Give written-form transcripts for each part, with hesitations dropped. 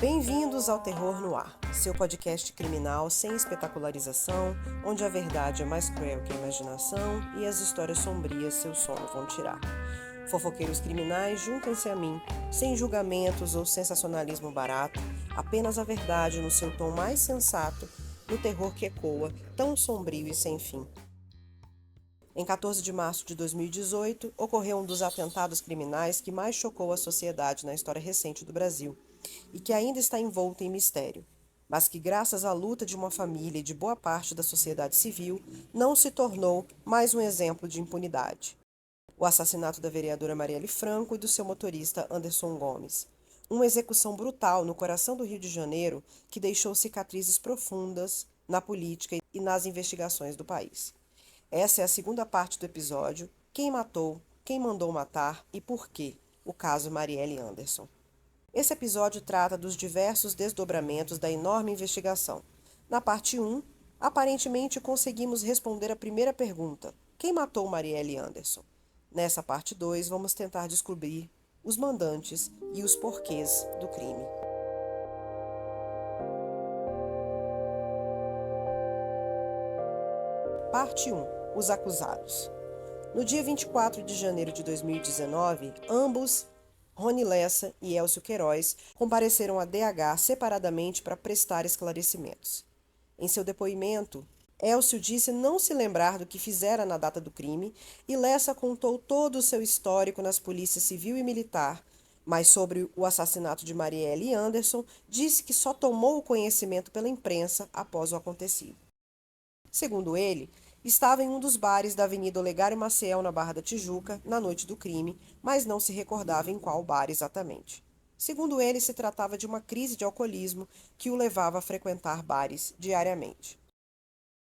Bem-vindos ao Terror no Ar, seu podcast criminal sem espetacularização, onde a verdade é mais cruel que a imaginação e as histórias sombrias seu sono vão tirar. Fofoqueiros criminais, juntem-se a mim, sem julgamentos ou sensacionalismo barato, apenas a verdade no seu tom mais sensato, no terror que ecoa, tão sombrio e sem fim. Em 14 de março de 2018, ocorreu um dos atentados criminais que mais chocou a sociedade na história recente do Brasil, e que ainda está envolto em mistério, mas que, graças à luta de uma família e de boa parte da sociedade civil, não se tornou mais um exemplo de impunidade. O assassinato da vereadora Marielle Franco e do seu motorista Anderson Gomes. Uma execução brutal no coração do Rio de Janeiro que deixou cicatrizes profundas na política e nas investigações do país. Essa é a segunda parte do episódio: Quem matou, quem mandou matar e por quê? O caso Marielle Anderson. Esse episódio trata dos diversos desdobramentos da enorme investigação. Na parte 1, aparentemente conseguimos responder a primeira pergunta: quem matou Marielle Anderson? Nessa parte 2, vamos tentar descobrir os mandantes e os porquês do crime. Parte 1. Os acusados. No dia 24 de janeiro de 2019, ambos, Rony Lessa e Elcio Queiroz, compareceram à DH separadamente para prestar esclarecimentos. Em seu depoimento, Elcio disse não se lembrar do que fizera na data do crime e Lessa contou todo o seu histórico nas polícias civil e militar, mas sobre o assassinato de Marielle Anderson, disse que só tomou o conhecimento pela imprensa após o acontecido. Segundo ele, estava em um dos bares da Avenida Olegário Maciel, na Barra da Tijuca, na noite do crime, mas não se recordava em qual bar exatamente. Segundo ele, se tratava de uma crise de alcoolismo que o levava a frequentar bares diariamente.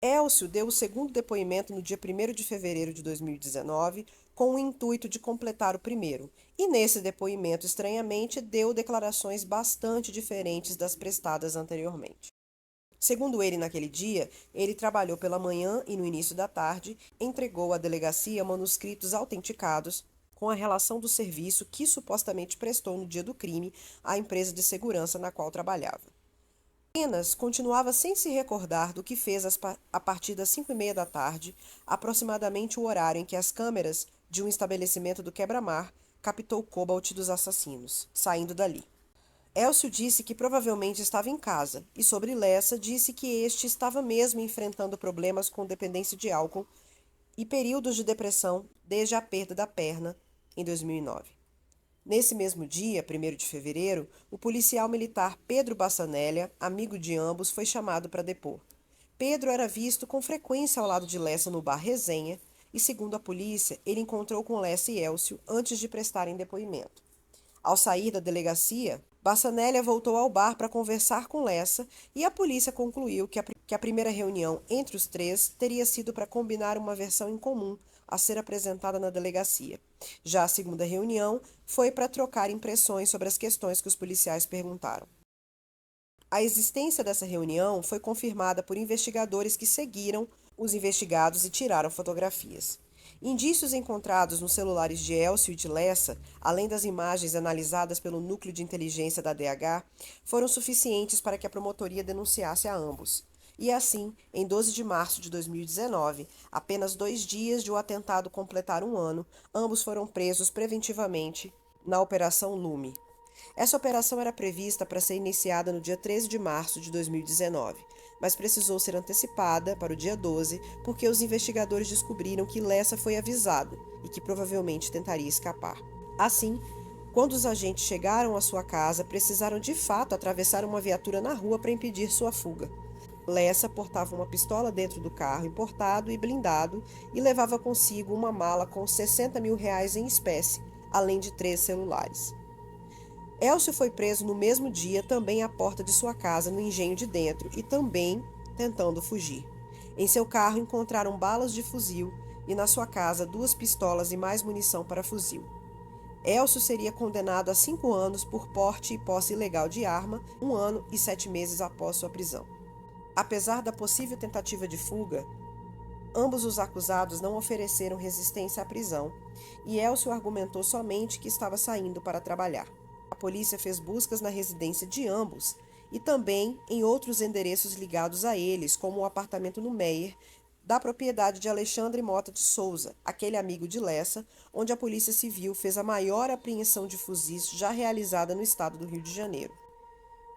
Elcio deu o segundo depoimento no dia 1º de fevereiro de 2019, com o intuito de completar o primeiro, e nesse depoimento, estranhamente, deu declarações bastante diferentes das prestadas anteriormente. Segundo ele, naquele dia, ele trabalhou pela manhã e no início da tarde, entregou à delegacia manuscritos autenticados com a relação do serviço que supostamente prestou no dia do crime à empresa de segurança na qual trabalhava. Apenas continuava sem se recordar do que fez a partir das 5h30 da tarde, aproximadamente o horário em que as câmeras de um estabelecimento do Quebra-Mar captou o cobalt dos assassinos, saindo dali. Elcio disse que provavelmente estava em casa, e sobre Lessa disse que este estava mesmo enfrentando problemas com dependência de álcool e períodos de depressão desde a perda da perna em 2009. Nesse mesmo dia, 1º de fevereiro, o policial militar Pedro Bassanelli, amigo de ambos, foi chamado para depor. Pedro era visto com frequência ao lado de Lessa no bar Resenha e, segundo a polícia, ele encontrou com Lessa e Elcio antes de prestarem depoimento. Ao sair da delegacia, Bassanelli voltou ao bar para conversar com Lessa e a polícia concluiu que a primeira reunião entre os três teria sido para combinar uma versão em comum a ser apresentada na delegacia. Já a segunda reunião foi para trocar impressões sobre as questões que os policiais perguntaram. A existência dessa reunião foi confirmada por investigadores que seguiram os investigados e tiraram fotografias. Indícios encontrados nos celulares de Elcio e de Lessa, além das imagens analisadas pelo núcleo de inteligência da DH, foram suficientes para que a promotoria denunciasse a ambos. E assim, em 12 de março de 2019, apenas 2 dias de o atentado completar um ano, ambos foram presos preventivamente na Operação Lume. Essa operação era prevista para ser iniciada no dia 13 de março de 2019, mas precisou ser antecipada para o dia 12 porque os investigadores descobriram que Lessa foi avisado e que provavelmente tentaria escapar. Assim, quando os agentes chegaram à sua casa, precisaram de fato atravessar uma viatura na rua para impedir sua fuga. Lessa portava uma pistola dentro do carro importado e blindado e levava consigo uma mala com R$60 mil em espécie, além de 3 celulares. Elcio foi preso no mesmo dia também à porta de sua casa no Engenho de Dentro e também tentando fugir. Em seu carro encontraram balas de fuzil e na sua casa 2 pistolas e mais munição para fuzil. Elcio seria condenado a 5 anos por porte e posse ilegal de arma, 1 ano e 7 meses após sua prisão. Apesar da possível tentativa de fuga, ambos os acusados não ofereceram resistência à prisão e Elcio argumentou somente que estava saindo para trabalhar. A polícia fez buscas na residência de ambos e também em outros endereços ligados a eles, como o apartamento no Meier, da propriedade de Alexandre Mota de Souza, aquele amigo de Lessa, onde a Polícia Civil fez a maior apreensão de fuzis já realizada no estado do Rio de Janeiro.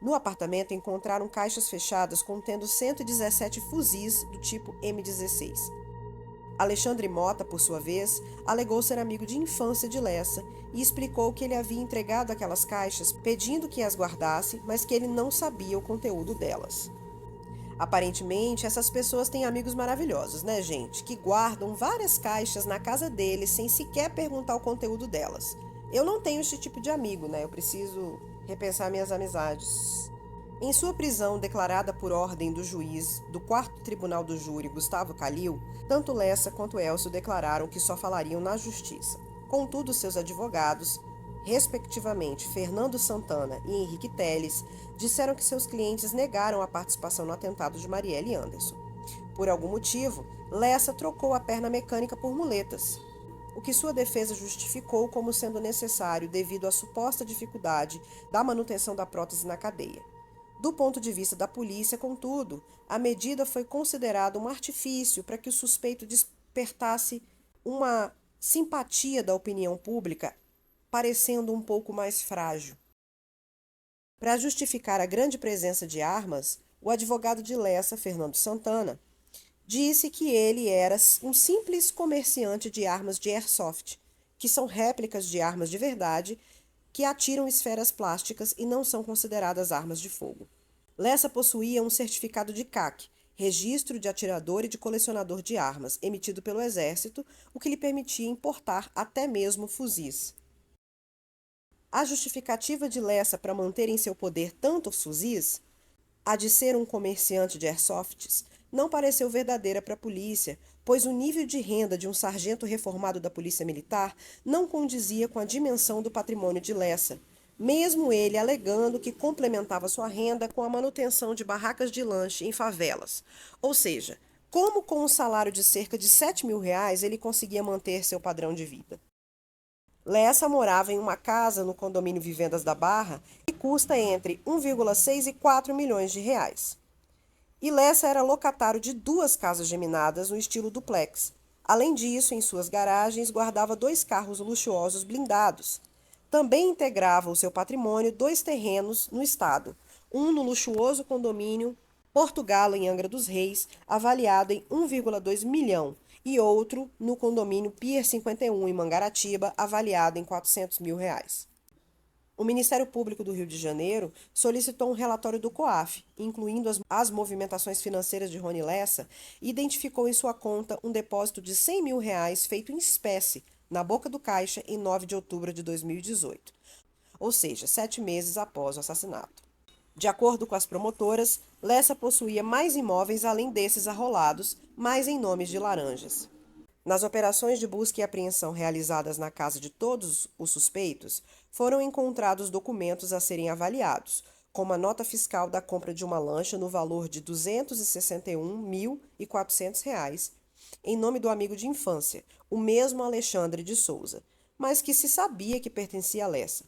No apartamento encontraram caixas fechadas contendo 117 fuzis do tipo M16. Alexandre Mota, por sua vez, alegou ser amigo de infância de Lessa e explicou que ele havia entregado aquelas caixas pedindo que as guardasse, mas que ele não sabia o conteúdo delas. Aparentemente, essas pessoas têm amigos maravilhosos, né, gente? Que guardam várias caixas na casa deles sem sequer perguntar o conteúdo delas. Eu não tenho esse tipo de amigo, né? Eu preciso repensar minhas amizades. Em sua prisão declarada por ordem do juiz do 4º Tribunal do Júri, Gustavo Calil, tanto Lessa quanto Elcio declararam que só falariam na justiça. Contudo, seus advogados, respectivamente Fernando Santana e Henrique Teles, disseram que seus clientes negaram a participação no atentado de Marielle Anderson. Por algum motivo, Lessa trocou a perna mecânica por muletas, o que sua defesa justificou como sendo necessário devido à suposta dificuldade da manutenção da prótese na cadeia. Do ponto de vista da polícia, contudo, a medida foi considerada um artifício para que o suspeito despertasse uma simpatia da opinião pública, parecendo um pouco mais frágil. Para justificar a grande presença de armas, o advogado de Lessa, Fernando Santana, disse que ele era um simples comerciante de armas de airsoft, que são réplicas de armas de verdade que atiram esferas plásticas e não são consideradas armas de fogo. Lessa possuía um certificado de CAC, Registro de Atirador e de Colecionador de Armas, emitido pelo Exército, o que lhe permitia importar até mesmo fuzis. A justificativa de Lessa para manter em seu poder tantos fuzis, a de ser um comerciante de airsofts, não pareceu verdadeira para a polícia, pois o nível de renda de um sargento reformado da Polícia Militar não condizia com a dimensão do patrimônio de Lessa, mesmo ele alegando que complementava sua renda com a manutenção de barracas de lanche em favelas. Ou seja, como com um salário de cerca de R$ 7.000 ele conseguia manter seu padrão de vida. Lessa morava em uma casa no condomínio Vivendas da Barra que custa entre 1,6 e 4 milhões de reais. E Lessa era locatário de 2 casas geminadas no estilo duplex. Além disso, em suas garagens guardava 2 carros luxuosos blindados. Também integrava o seu patrimônio 2 terrenos no estado, um no luxuoso condomínio Portugalo, em Angra dos Reis, avaliado em 1,2 milhão, e outro no condomínio Pier 51, em Mangaratiba, avaliado em R$ 400.000. O Ministério Público do Rio de Janeiro solicitou um relatório do COAF, incluindo as movimentações financeiras de Rony Lessa, e identificou em sua conta um depósito de R$ 100.000 feito em espécie, na boca do caixa, em 9 de outubro de 2018, ou seja, 7 meses após o assassinato. De acordo com as promotoras, Lessa possuía mais imóveis além desses arrolados, mas em nomes de laranjas. Nas operações de busca e apreensão realizadas na casa de todos os suspeitos, foram encontrados documentos a serem avaliados, como a nota fiscal da compra de uma lancha no valor de R$ 261.400, em nome do amigo de infância, o mesmo Alexandre de Souza, mas que se sabia que pertencia a Lessa.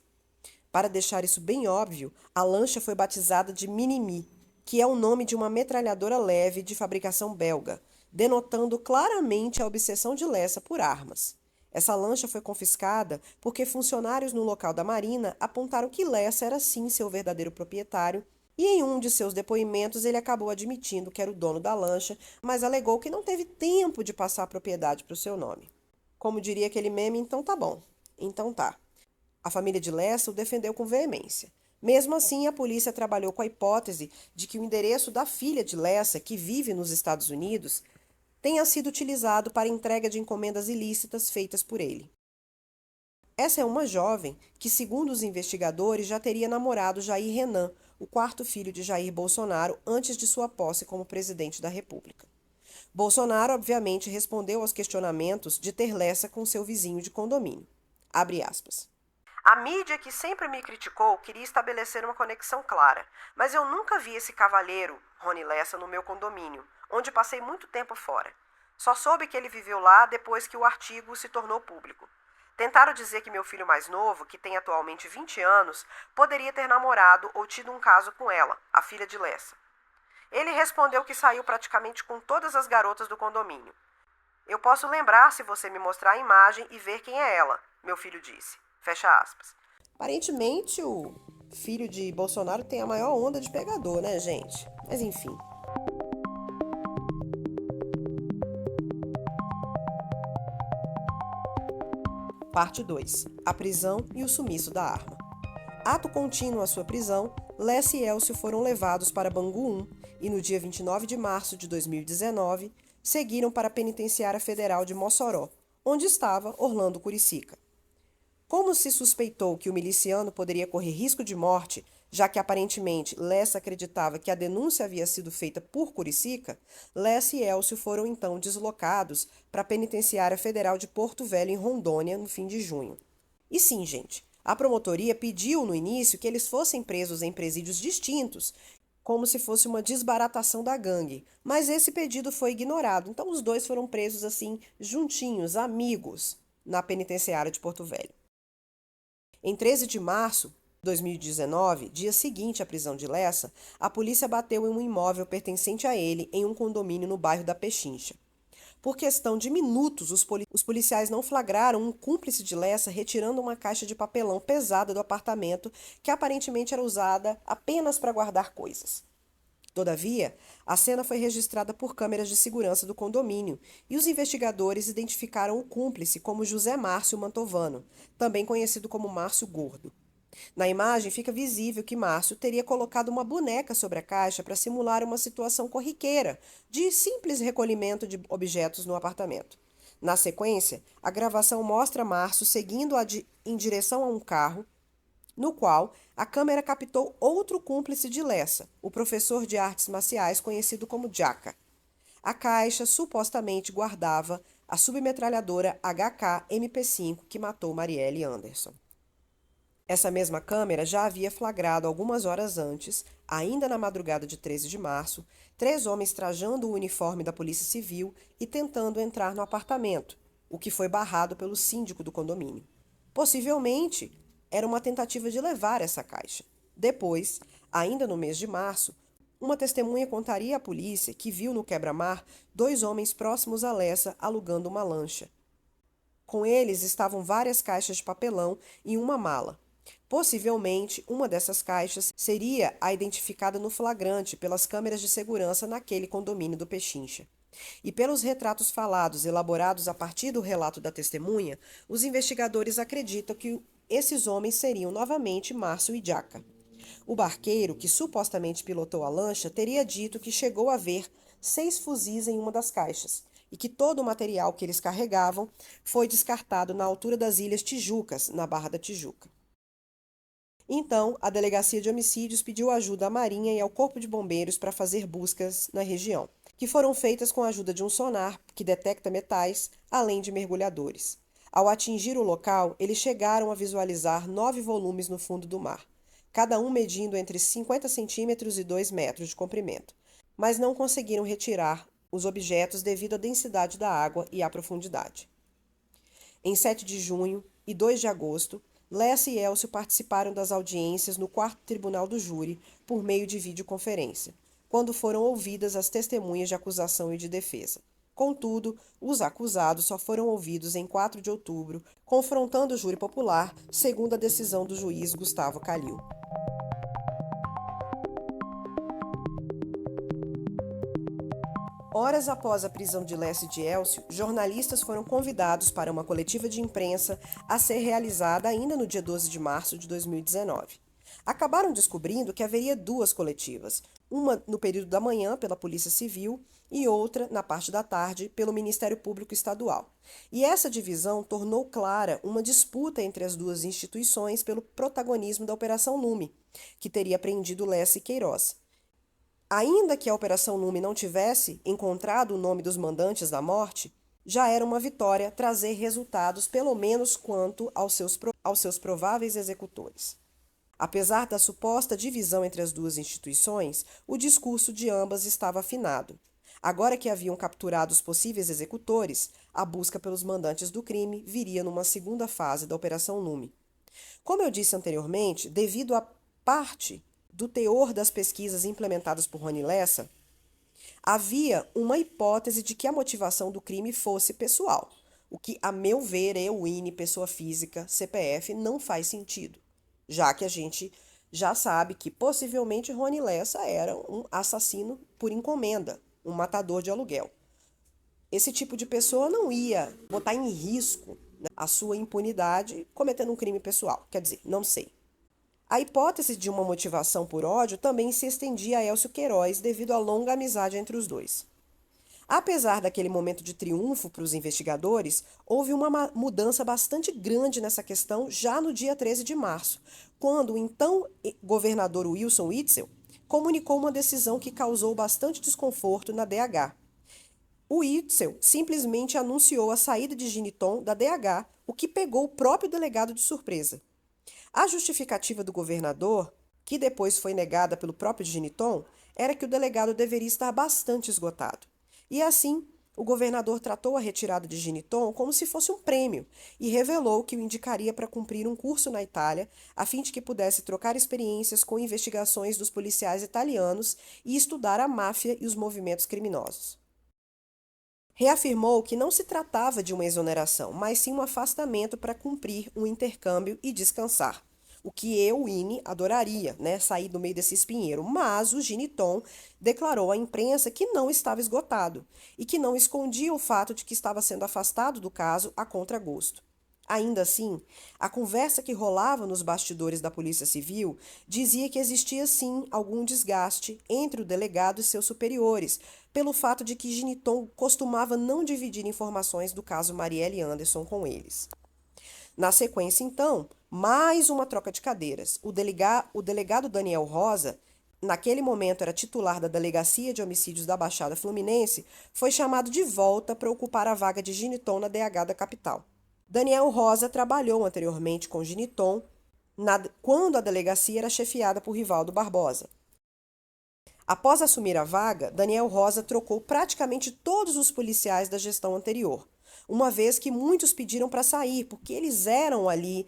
Para deixar isso bem óbvio, a lancha foi batizada de Minimi, que é o nome de uma metralhadora leve de fabricação belga, denotando claramente a obsessão de Lessa por armas. Essa lancha foi confiscada porque funcionários no local da Marina apontaram que Lessa era sim seu verdadeiro proprietário, e em um de seus depoimentos ele acabou admitindo que era o dono da lancha, mas alegou que não teve tempo de passar a propriedade para o seu nome. Como diria aquele meme, então tá bom. Então tá. A família de Lessa o defendeu com veemência. Mesmo assim, a polícia trabalhou com a hipótese de que o endereço da filha de Lessa, que vive nos Estados Unidos, tenha sido utilizado para entrega de encomendas ilícitas feitas por ele. Essa é uma jovem que, segundo os investigadores, já teria namorado Jair Renan, o 4º filho de Jair Bolsonaro, antes de sua posse como presidente da República. Bolsonaro, obviamente, respondeu aos questionamentos de ter Lessa com seu vizinho de condomínio. Abre aspas. A mídia que sempre me criticou queria estabelecer uma conexão clara, mas eu nunca vi esse cavalheiro, Rony Lessa, no meu condomínio, onde passei muito tempo fora. Só soube que ele viveu lá depois que o artigo se tornou público. Tentaram dizer que meu filho mais novo, que tem atualmente 20 anos, poderia ter namorado ou tido um caso com ela, a filha de Lessa. Ele respondeu que saiu praticamente com todas as garotas do condomínio. Eu posso lembrar se você me mostrar a imagem e ver quem é ela, meu filho disse. Fecha aspas. Aparentemente, o filho de Bolsonaro tem a maior onda de pegador, né, gente? Mas enfim. Parte 2. A prisão e o sumiço da arma. Ato contínuo à sua prisão, Lessa e Elcio foram levados para Bangu 1 e no dia 29 de março de 2019 seguiram para a Penitenciária Federal de Mossoró, onde estava Orlando Curicica. Como se suspeitou que o miliciano poderia correr risco de morte, já que aparentemente Lessa acreditava que a denúncia havia sido feita por Curicica, Lessa e Elcio foram então deslocados para a Penitenciária Federal de Porto Velho, em Rondônia, no fim de junho. E sim, gente, a promotoria pediu no início que eles fossem presos em presídios distintos, como se fosse uma desbaratação da gangue, mas esse pedido foi ignorado, então os dois foram presos assim, juntinhos, amigos, na penitenciária de Porto Velho. Em 13 de março de 2019, dia seguinte à prisão de Lessa, a polícia bateu em um imóvel pertencente a ele em um condomínio no bairro da Pechincha. Por questão de minutos, os policiais não flagraram um cúmplice de Lessa retirando uma caixa de papelão pesada do apartamento que aparentemente era usada apenas para guardar coisas. Todavia, a cena foi registrada por câmeras de segurança do condomínio e os investigadores identificaram o cúmplice como José Márcio Mantovano, também conhecido como Márcio Gordo. Na imagem fica visível que Márcio teria colocado uma boneca sobre a caixa para simular uma situação corriqueira de simples recolhimento de objetos no apartamento. Na sequência, a gravação mostra Márcio seguindo em direção a um carro, no qual a câmera captou outro cúmplice de Lessa, o professor de artes marciais conhecido como Jaca. A caixa supostamente guardava a submetralhadora HK-MP5 que matou Marielle Anderson. Essa mesma câmera já havia flagrado algumas horas antes, ainda na madrugada de 13 de março, 3 homens trajando o uniforme da Polícia Civil e tentando entrar no apartamento, o que foi barrado pelo síndico do condomínio. Possivelmente, era uma tentativa de levar essa caixa. Depois, ainda no mês de março, uma testemunha contaria à polícia que viu no quebra-mar 2 homens próximos a Lessa alugando uma lancha. Com eles estavam várias caixas de papelão e uma mala. Possivelmente, uma dessas caixas seria a identificada no flagrante pelas câmeras de segurança naquele condomínio do Pechincha. E pelos retratos falados elaborados a partir do relato da testemunha, os investigadores acreditam que esses homens seriam novamente Márcio e Jaca. O barqueiro, que supostamente pilotou a lancha, teria dito que chegou a ver 6 fuzis em uma das caixas e que todo o material que eles carregavam foi descartado na altura das Ilhas Tijucas, na Barra da Tijuca. Então, a Delegacia de Homicídios pediu ajuda à Marinha e ao Corpo de Bombeiros para fazer buscas na região, que foram feitas com a ajuda de um sonar que detecta metais, além de mergulhadores. Ao atingir o local, eles chegaram a visualizar 9 volumes no fundo do mar, cada um medindo entre 50 centímetros e 2 metros de comprimento, mas não conseguiram retirar os objetos devido à densidade da água e à profundidade. Em 7 de junho e 2 de agosto, Lessa e Elcio participaram das audiências no 4º Tribunal do Júri por meio de videoconferência, quando foram ouvidas as testemunhas de acusação e de defesa. Contudo, os acusados só foram ouvidos em 4 de outubro, confrontando o júri popular, segundo a decisão do juiz Gustavo Calil. Horas após a prisão de Lessa e de Elcio, jornalistas foram convidados para uma coletiva de imprensa a ser realizada ainda no dia 12 de março de 2019. Acabaram descobrindo que haveria 2 coletivas, uma no período da manhã pela Polícia Civil e outra, na parte da tarde, pelo Ministério Público Estadual. E essa divisão tornou clara uma disputa entre as 2 instituições pelo protagonismo da Operação Lume, que teria prendido Lessa e Queiroz. Ainda que a Operação Lume não tivesse encontrado o nome dos mandantes da morte, já era uma vitória trazer resultados pelo menos quanto aos seus prováveis executores. Apesar da suposta divisão entre as 2 instituições, o discurso de ambas estava afinado. Agora que haviam capturado os possíveis executores, a busca pelos mandantes do crime viria numa segunda fase da Operação Lume. Como eu disse anteriormente, devido à parte do teor das pesquisas implementadas por Rony Lessa, havia uma hipótese de que a motivação do crime fosse pessoal, o que, a meu ver, eu, INE, pessoa física, CPF, não faz sentido, já que a gente já sabe que possivelmente Rony Lessa era um assassino por encomenda, um matador de aluguel. Esse tipo de pessoa não ia botar em risco, né, a sua impunidade cometendo um crime pessoal. Quer dizer, não sei. A hipótese de uma motivação por ódio também se estendia a Elcio Queiroz devido à longa amizade entre os dois. Apesar daquele momento de triunfo para os investigadores, houve uma mudança bastante grande nessa questão já no dia 13 de março, quando o então governador Wilson Witzel comunicou uma decisão que causou bastante desconforto na DH. O Witzel simplesmente anunciou a saída de Giniton da DH, o que pegou o próprio delegado de surpresa. A justificativa do governador, que depois foi negada pelo próprio Giniton, era que o delegado deveria estar bastante esgotado. E assim, o governador tratou a retirada de Giniton como se fosse um prêmio e revelou que o indicaria para cumprir um curso na Itália, a fim de que pudesse trocar experiências com investigações dos policiais italianos e estudar a máfia e os movimentos criminosos. Reafirmou que não se tratava de uma exoneração, mas sim um afastamento para cumprir um intercâmbio e descansar. O que eu, INE, adoraria, né? Sair do meio desse espinheiro. Mas o Giniton declarou à imprensa que não estava esgotado e que não escondia o fato de que estava sendo afastado do caso a contragosto. Ainda assim, a conversa que rolava nos bastidores da Polícia Civil dizia que existia sim algum desgaste entre o delegado e seus superiores, pelo fato de que Giniton costumava não dividir informações do caso Marielle Anderson com eles. Na sequência, então, mais uma troca de cadeiras. O delegado Daniel Rosa, naquele momento era titular da Delegacia de Homicídios da Baixada Fluminense, foi chamado de volta para ocupar a vaga de Giniton na DH da capital. Daniel Rosa trabalhou anteriormente com Giniton quando a delegacia era chefiada por Rivaldo Barbosa. Após assumir a vaga, Daniel Rosa trocou praticamente todos os policiais da gestão anterior, uma vez que muitos pediram para sair, porque eles eram ali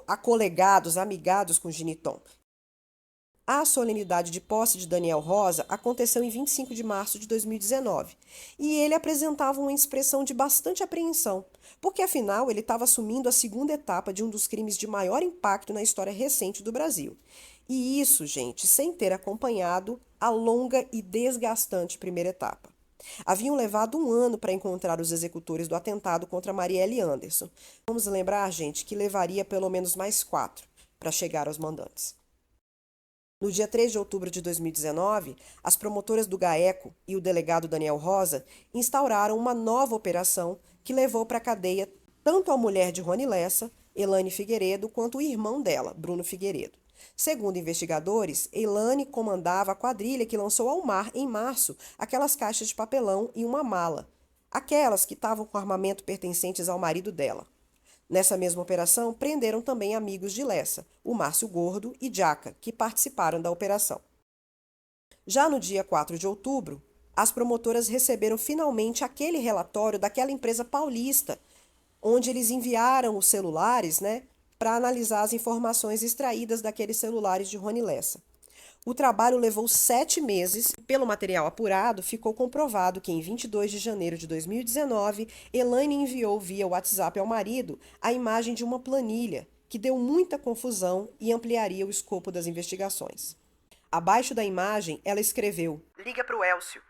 acolegados, amigados com Giniton. A solenidade de posse de Daniel Rosa aconteceu em 25 de março de 2019 e ele apresentava uma expressão de bastante apreensão, porque afinal ele estava assumindo a segunda etapa de um dos crimes de maior impacto na história recente do Brasil. E isso, gente, sem ter acompanhado a longa e desgastante primeira etapa. Haviam levado 1 ano para encontrar os executores do atentado contra Marielle Anderson. Vamos lembrar, gente, que levaria pelo menos mais 4 para chegar aos mandantes. No dia 3 de outubro de 2019, as promotoras do GAECO e o delegado Daniel Rosa instauraram uma nova operação que levou para a cadeia tanto a mulher de Rony Lessa, Elane Figueiredo, quanto o irmão dela, Bruno Figueiredo. Segundo investigadores, Elane comandava a quadrilha que lançou ao mar, em março, aquelas caixas de papelão e uma mala, aquelas que estavam com armamento pertencentes ao marido dela. Nessa mesma operação, prenderam também amigos de Lessa, o Márcio Gordo e Jaca, que participaram da operação. Já no dia 4 de outubro, as promotoras receberam finalmente aquele relatório daquela empresa paulista, onde eles enviaram os celulares, né, para analisar as informações extraídas daqueles celulares de Rony Lessa. O trabalho levou 7 meses e, pelo material apurado, ficou comprovado que em 22 de janeiro de 2019, Elane enviou via WhatsApp ao marido a imagem de uma planilha, que deu muita confusão e ampliaria o escopo das investigações. Abaixo da imagem, ela escreveu: "Liga para o Elcio".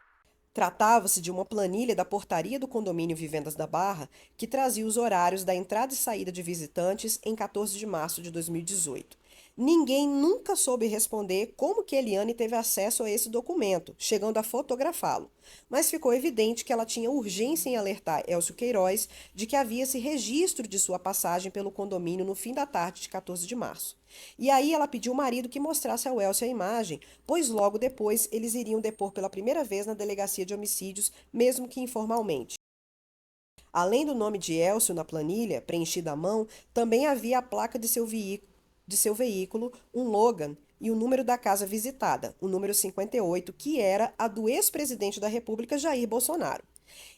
Tratava-se de uma planilha da portaria do condomínio Vivendas da Barra, que trazia os horários da entrada e saída de visitantes em 14 de março de 2018. Ninguém nunca soube responder como que Eliane teve acesso a esse documento, chegando a fotografá-lo. Mas ficou evidente que ela tinha urgência em alertar Elcio Queiroz de que havia esse registro de sua passagem pelo condomínio no fim da tarde de 14 de março. E aí ela pediu ao marido que mostrasse ao Elcio a imagem, pois logo depois eles iriam depor pela primeira vez na delegacia de homicídios, mesmo que informalmente. Além do nome de Elcio na planilha, preenchida à mão, também havia a placa de seu veículo, um Logan, e o número da casa visitada, o número 58, que era a do ex-presidente da República, Jair Bolsonaro.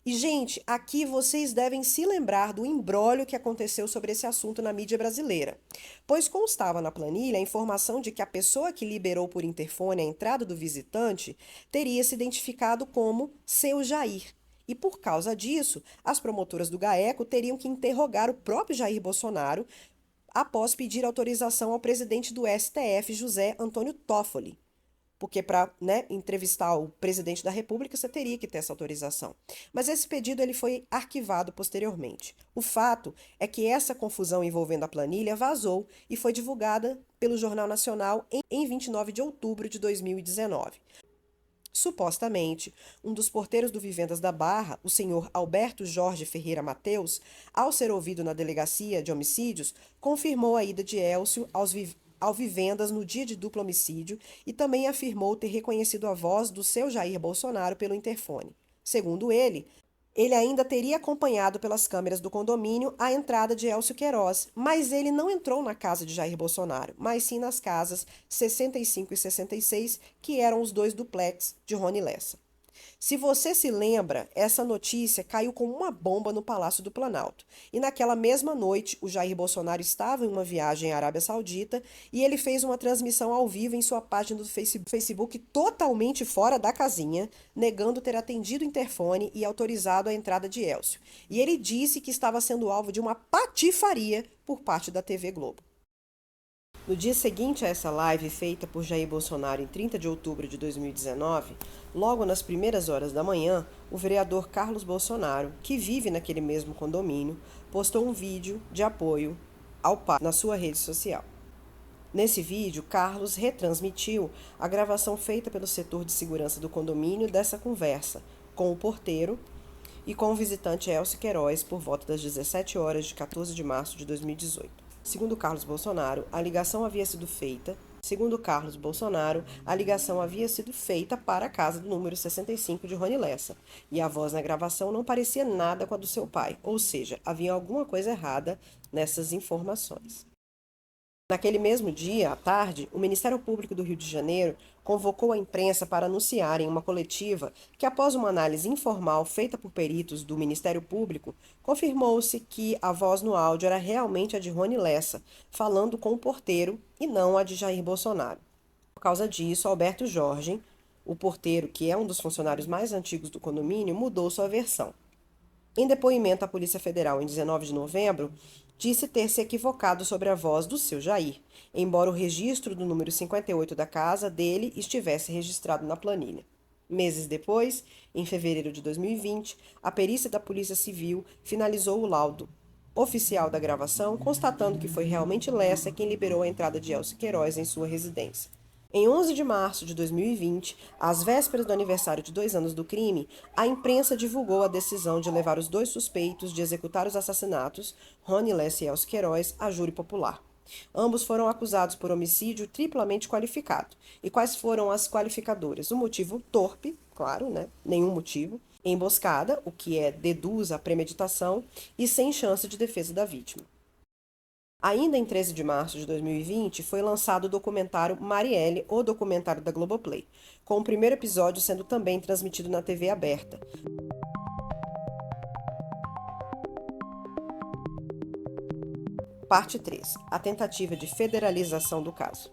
E, gente, aqui vocês devem se lembrar do imbróglio que aconteceu sobre esse assunto na mídia brasileira, pois constava na planilha a informação de que a pessoa que liberou por interfone a entrada do visitante teria se identificado como seu Jair. E por causa disso, as promotoras do GAECO teriam que interrogar o próprio Jair Bolsonaro após pedir autorização ao presidente do STF, José Antônio Toffoli. Porque para, entrevistar o presidente da República, você teria que ter essa autorização. Mas esse pedido ele foi arquivado posteriormente. O fato é que essa confusão envolvendo a planilha vazou e foi divulgada pelo Jornal Nacional em 29 de outubro de 2019. Supostamente, um dos porteiros do Vivendas da Barra, o senhor Alberto Jorge Ferreira Mateus, ao ser ouvido na delegacia de homicídios, confirmou a ida de Élcio ao Vivendas no dia de duplo homicídio e também afirmou ter reconhecido a voz do seu Jair Bolsonaro pelo interfone. Segundo ele ainda teria acompanhado pelas câmeras do condomínio a entrada de Élcio Queiroz, mas ele não entrou na casa de Jair Bolsonaro, mas sim nas casas 65 e 66, que eram os dois duplex de Rony Lessa. Se você se lembra, essa notícia caiu como uma bomba no Palácio do Planalto. E naquela mesma noite, o Jair Bolsonaro estava em uma viagem à Arábia Saudita e ele fez uma transmissão ao vivo em sua página do Facebook totalmente fora da casinha, negando ter atendido o interfone e autorizado a entrada de Élcio. E ele disse que estava sendo alvo de uma patifaria por parte da TV Globo. No dia seguinte a essa live feita por Jair Bolsonaro em 30 de outubro de 2019, logo nas primeiras horas da manhã, o vereador Carlos Bolsonaro, que vive naquele mesmo condomínio, postou um vídeo de apoio ao pai na sua rede social. Nesse vídeo, Carlos retransmitiu a gravação feita pelo setor de segurança do condomínio dessa conversa com o porteiro e com o visitante Élcio Queiroz por volta das 17 horas de 14 de março de 2018. Segundo Carlos Bolsonaro, a ligação havia sido feita para a casa do número 65 de Rony Lessa, e a voz na gravação não parecia nada com a do seu pai, ou seja, havia alguma coisa errada nessas informações. Naquele mesmo dia, à tarde, o Ministério Público do Rio de Janeiro convocou a imprensa para anunciar em uma coletiva que, após uma análise informal feita por peritos do Ministério Público, confirmou-se que a voz no áudio era realmente a de Rony Lessa, falando com o porteiro e não a de Jair Bolsonaro. Por causa disso, Alberto Jorge, o porteiro, que é um dos funcionários mais antigos do condomínio, mudou sua versão. Em depoimento à Polícia Federal em 19 de novembro, disse ter se equivocado sobre a voz do seu Jair, embora o registro do número 58 da casa dele estivesse registrado na planilha. Meses depois, em fevereiro de 2020, a perícia da Polícia Civil finalizou o laudo oficial da gravação, constatando que foi realmente Lessa quem liberou a entrada de Élcio Queiroz em sua residência. Em 11 de março de 2020, às vésperas do aniversário de 2 anos do crime, a imprensa divulgou a decisão de levar os dois suspeitos de executar os assassinatos, Rony Lessa e Élcio Queiroz, a júri popular. Ambos foram acusados por homicídio triplamente qualificado. E quais foram as qualificadoras? O motivo torpe, claro, nenhum motivo. Emboscada, o que deduz a premeditação, e sem chance de defesa da vítima. Ainda em 13 de março de 2020, foi lançado o documentário Marielle, o documentário da Globoplay, com o primeiro episódio sendo também transmitido na TV aberta. Parte 3. A tentativa de federalização do caso.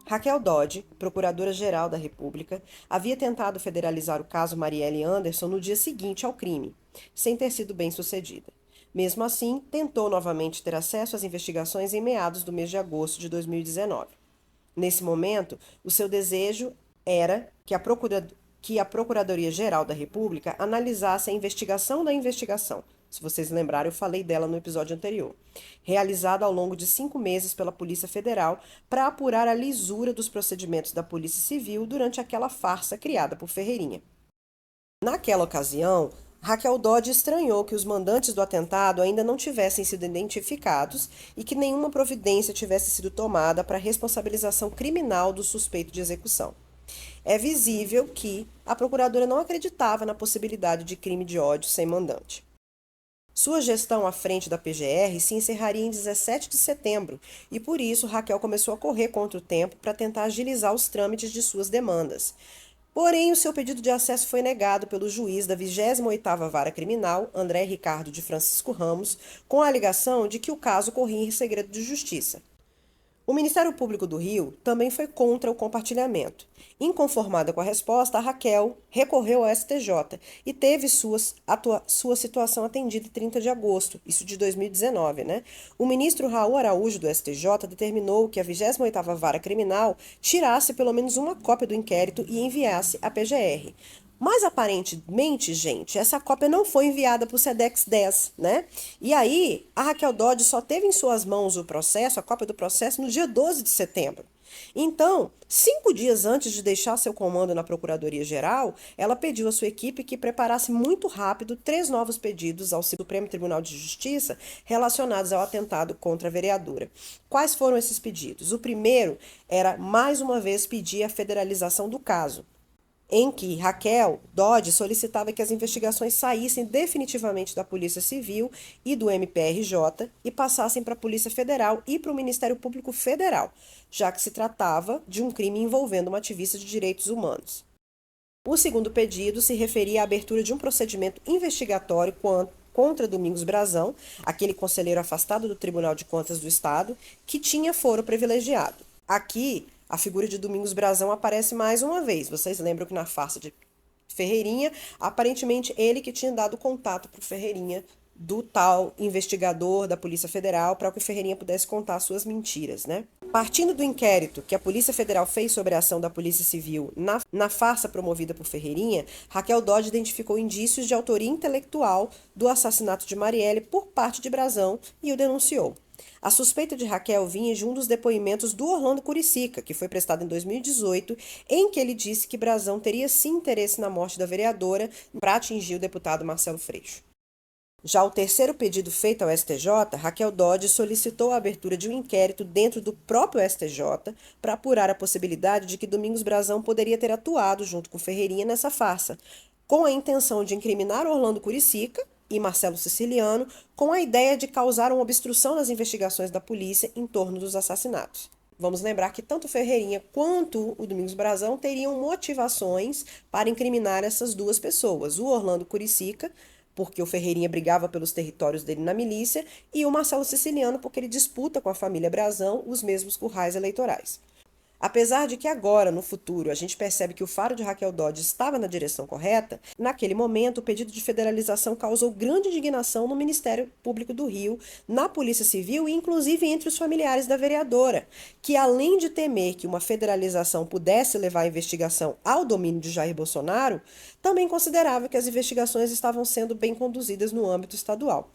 Raquel Dodge, procuradora-geral da República, havia tentado federalizar o caso Marielle Anderson no dia seguinte ao crime, sem ter sido bem sucedida. Mesmo assim, tentou novamente ter acesso às investigações em meados do mês de agosto de 2019. Nesse momento, o seu desejo era que a Procuradoria-Geral da República analisasse a investigação da investigação. Se vocês lembrarem, eu falei dela no episódio anterior. Realizada ao longo de 5 meses pela Polícia Federal para apurar a lisura dos procedimentos da Polícia Civil durante aquela farsa criada por Ferreirinha. Naquela ocasião, Raquel Dodge estranhou que os mandantes do atentado ainda não tivessem sido identificados e que nenhuma providência tivesse sido tomada para a responsabilização criminal do suspeito de execução. É visível que a procuradora não acreditava na possibilidade de crime de ódio sem mandante. Sua gestão à frente da PGR se encerraria em 17 de setembro e, por isso, Raquel começou a correr contra o tempo para tentar agilizar os trâmites de suas demandas. Porém, o seu pedido de acesso foi negado pelo juiz da 28ª Vara Criminal, André Ricardo de Francisco Ramos, com a alegação de que o caso corria em segredo de justiça. O Ministério Público do Rio também foi contra o compartilhamento. Inconformada com a resposta, a Raquel recorreu ao STJ e teve sua situação atendida em 30 de agosto, isso de 2019, né? O ministro Raul Araújo do STJ determinou que a 28ª Vara Criminal tirasse pelo menos uma cópia do inquérito e enviasse à PGR. Mas aparentemente, gente, essa cópia não foi enviada para o SEDEX 10, né? E aí, a Raquel Dodge só teve em suas mãos o processo, a cópia do processo, no dia 12 de setembro. Então, 5 dias antes de deixar seu comando na Procuradoria-Geral, ela pediu à sua equipe que preparasse muito rápido 3 novos pedidos ao Supremo Tribunal de Justiça relacionados ao atentado contra a vereadora. Quais foram esses pedidos? O primeiro era, mais uma vez, pedir a federalização do caso, em que Raquel Dodge solicitava que as investigações saíssem definitivamente da Polícia Civil e do MPRJ e passassem para a Polícia Federal e para o Ministério Público Federal, já que se tratava de um crime envolvendo uma ativista de direitos humanos. O segundo pedido se referia à abertura de um procedimento investigatório contra Domingos Brazão, aquele conselheiro afastado do Tribunal de Contas do Estado, que tinha foro privilegiado. Aqui, a figura de Domingos Brazão aparece mais uma vez. Vocês lembram que na farsa de Ferreirinha, aparentemente ele que tinha dado contato para o Ferreirinha do tal investigador da Polícia Federal para que o Ferreirinha pudesse contar suas mentiras, né? Partindo do inquérito que a Polícia Federal fez sobre a ação da Polícia Civil na farsa promovida por Ferreirinha, Raquel Dodge identificou indícios de autoria intelectual do assassinato de Marielle por parte de Brazão e o denunciou. A suspeita de Raquel vinha de um dos depoimentos do Orlando Curicica, que foi prestado em 2018, em que ele disse que Brazão teria sim interesse na morte da vereadora para atingir o deputado Marcelo Freixo. Já o terceiro pedido feito ao STJ, Raquel Dodge solicitou a abertura de um inquérito dentro do próprio STJ para apurar a possibilidade de que Domingos Brazão poderia ter atuado junto com Ferreirinha nessa farsa, com a intenção de incriminar Orlando Curicica e Marcelo Siciliano, com a ideia de causar uma obstrução nas investigações da polícia em torno dos assassinatos. Vamos lembrar que tanto Ferreirinha quanto o Domingos Brazão teriam motivações para incriminar essas duas pessoas. O Orlando Curicica, porque o Ferreirinha brigava pelos territórios dele na milícia, e o Marcelo Siciliano, porque ele disputa com a família Brazão os mesmos currais eleitorais. Apesar de que agora, no futuro, a gente percebe que o faro de Raquel Dodge estava na direção correta, naquele momento o pedido de federalização causou grande indignação no Ministério Público do Rio, na Polícia Civil e inclusive entre os familiares da vereadora, que além de temer que uma federalização pudesse levar a investigação ao domínio de Jair Bolsonaro, também considerava que as investigações estavam sendo bem conduzidas no âmbito estadual.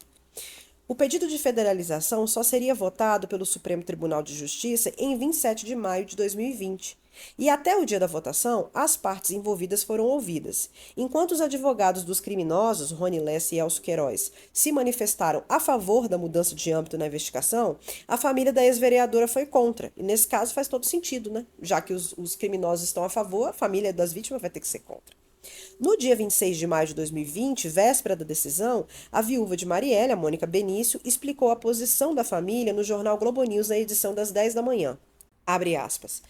O pedido de federalização só seria votado pelo Supremo Tribunal de Justiça em 27 de maio de 2020. E até o dia da votação, as partes envolvidas foram ouvidas. Enquanto os advogados dos criminosos, Rony Lessa e Elcio Queiroz, se manifestaram a favor da mudança de âmbito na investigação, a família da ex-vereadora foi contra. E nesse caso faz todo sentido, né? Já que os criminosos estão a favor, a família das vítimas vai ter que ser contra. No dia 26 de maio de 2020, véspera da decisão, a viúva de Marielle, a Mônica Benício, explicou a posição da família no jornal Globo News na edição das 10 da manhã. Abre aspas.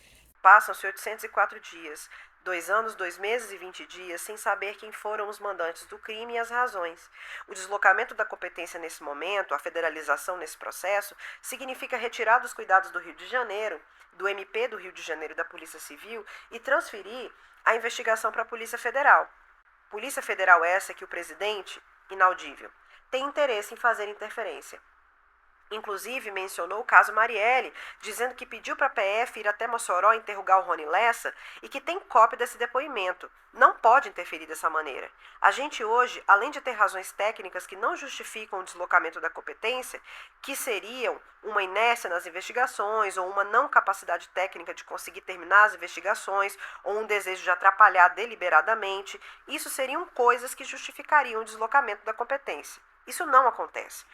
Passam-se 804 dias, 2 anos, 2 meses e 20 dias, sem saber quem foram os mandantes do crime e as razões. O deslocamento da competência nesse momento, a federalização nesse processo, significa retirar dos cuidados do Rio de Janeiro, do MP do Rio de Janeiro e da Polícia Civil e transferir a investigação para a Polícia Federal. Polícia Federal essa que o presidente, inaudível, tem interesse em fazer interferência. Inclusive, mencionou o caso Marielle, dizendo que pediu para a PF ir até Mossoró interrogar o Rony Lessa e que tem cópia desse depoimento. Não pode interferir dessa maneira. A gente hoje, além de ter razões técnicas que não justificam o deslocamento da competência, que seriam uma inércia nas investigações ou uma não capacidade técnica de conseguir terminar as investigações ou um desejo de atrapalhar deliberadamente, isso seriam coisas que justificariam o deslocamento da competência. Isso não acontece.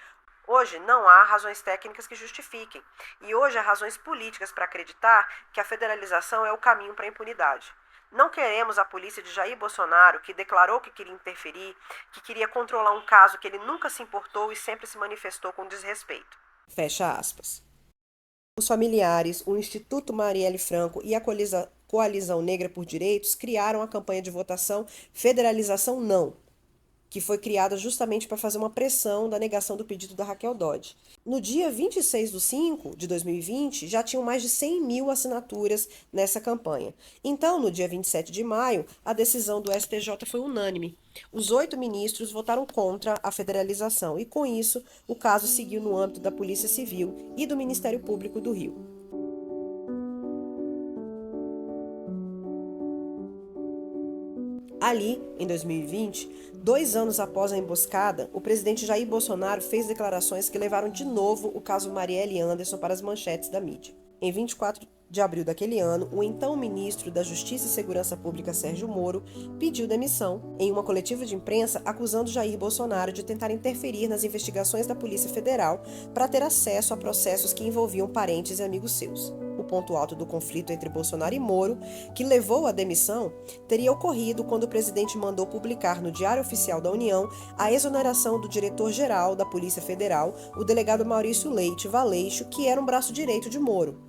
Hoje não há razões técnicas que justifiquem, e hoje há razões políticas para acreditar que a federalização é o caminho para a impunidade. Não queremos a polícia de Jair Bolsonaro, que declarou que queria interferir, que queria controlar um caso que ele nunca se importou e sempre se manifestou com desrespeito. Fecha aspas. Os familiares, o Instituto Marielle Franco e a Coalizão Negra por Direitos criaram a campanha de votação Federalização Não, que foi criada justamente para fazer uma pressão da negação do pedido da Raquel Dodge. No dia 26 de 5 de 2020, já tinham mais de 100 mil assinaturas nessa campanha. Então, no dia 27 de maio, a decisão do STJ foi unânime. Os 8 ministros votaram contra a federalização e, com isso, o caso seguiu no âmbito da Polícia Civil e do Ministério Público do Rio. Ali, em 2020, 2 anos após a emboscada, o presidente Jair Bolsonaro fez declarações que levaram de novo o caso Marielle Anderson para as manchetes da mídia. Em 24 de abril daquele ano, o então ministro da Justiça e Segurança Pública, Sérgio Moro, pediu demissão em uma coletiva de imprensa acusando Jair Bolsonaro de tentar interferir nas investigações da Polícia Federal para ter acesso a processos que envolviam parentes e amigos seus. O ponto alto do conflito entre Bolsonaro e Moro, que levou à demissão, teria ocorrido quando o presidente mandou publicar no Diário Oficial da União a exoneração do diretor-geral da Polícia Federal, o delegado Maurício Leite Valeixo, que era um braço direito de Moro.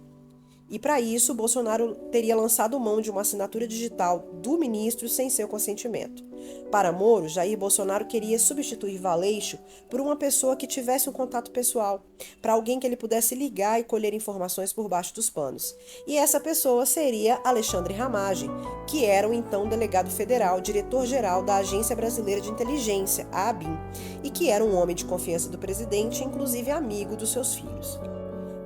E para isso, Bolsonaro teria lançado mão de uma assinatura digital do ministro sem seu consentimento. Para Moro, Jair Bolsonaro queria substituir Valeixo por uma pessoa que tivesse um contato pessoal, para alguém que ele pudesse ligar e colher informações por baixo dos panos. E essa pessoa seria Alexandre Ramagem, que era o então delegado federal, diretor-geral da Agência Brasileira de Inteligência, a ABIN, e que era um homem de confiança do presidente, inclusive amigo dos seus filhos.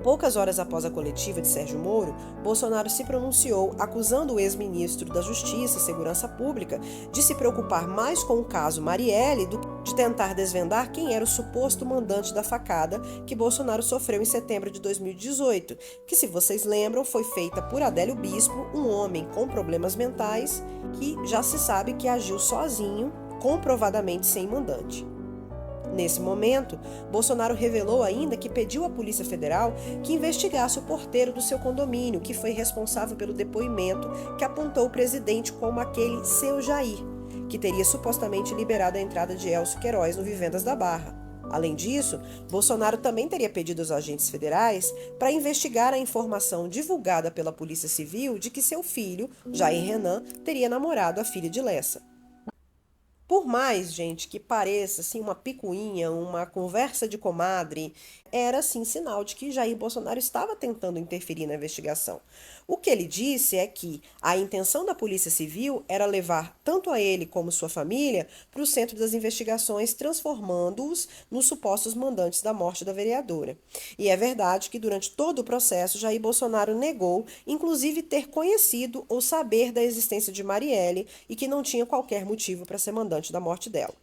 Poucas horas após a coletiva de Sérgio Moro, Bolsonaro se pronunciou acusando o ex-ministro da Justiça e Segurança Pública de se preocupar mais com o caso Marielle do que de tentar desvendar quem era o suposto mandante da facada que Bolsonaro sofreu em setembro de 2018, que, se vocês lembram, foi feita por Adélio Bispo, um homem com problemas mentais que já se sabe que agiu sozinho, comprovadamente sem mandante. Nesse momento, Bolsonaro revelou ainda que pediu à Polícia Federal que investigasse o porteiro do seu condomínio, que foi responsável pelo depoimento que apontou o presidente como aquele seu Jair, que teria supostamente liberado a entrada de Elcio Queiroz no Vivendas da Barra. Além disso, Bolsonaro também teria pedido aos agentes federais para investigar a informação divulgada pela Polícia Civil de que seu filho, Jair Renan, teria namorado a filha de Lessa. Por mais, gente, que pareça assim uma picuinha, uma conversa de comadre, era sim sinal de que Jair Bolsonaro estava tentando interferir na investigação. O que ele disse é que a intenção da Polícia Civil era levar tanto a ele como sua família para o centro das investigações, transformando-os nos supostos mandantes da morte da vereadora. E é verdade que durante todo o processo, Jair Bolsonaro negou, inclusive, ter conhecido ou saber da existência de Marielle e que não tinha qualquer motivo para ser mandante da morte dela.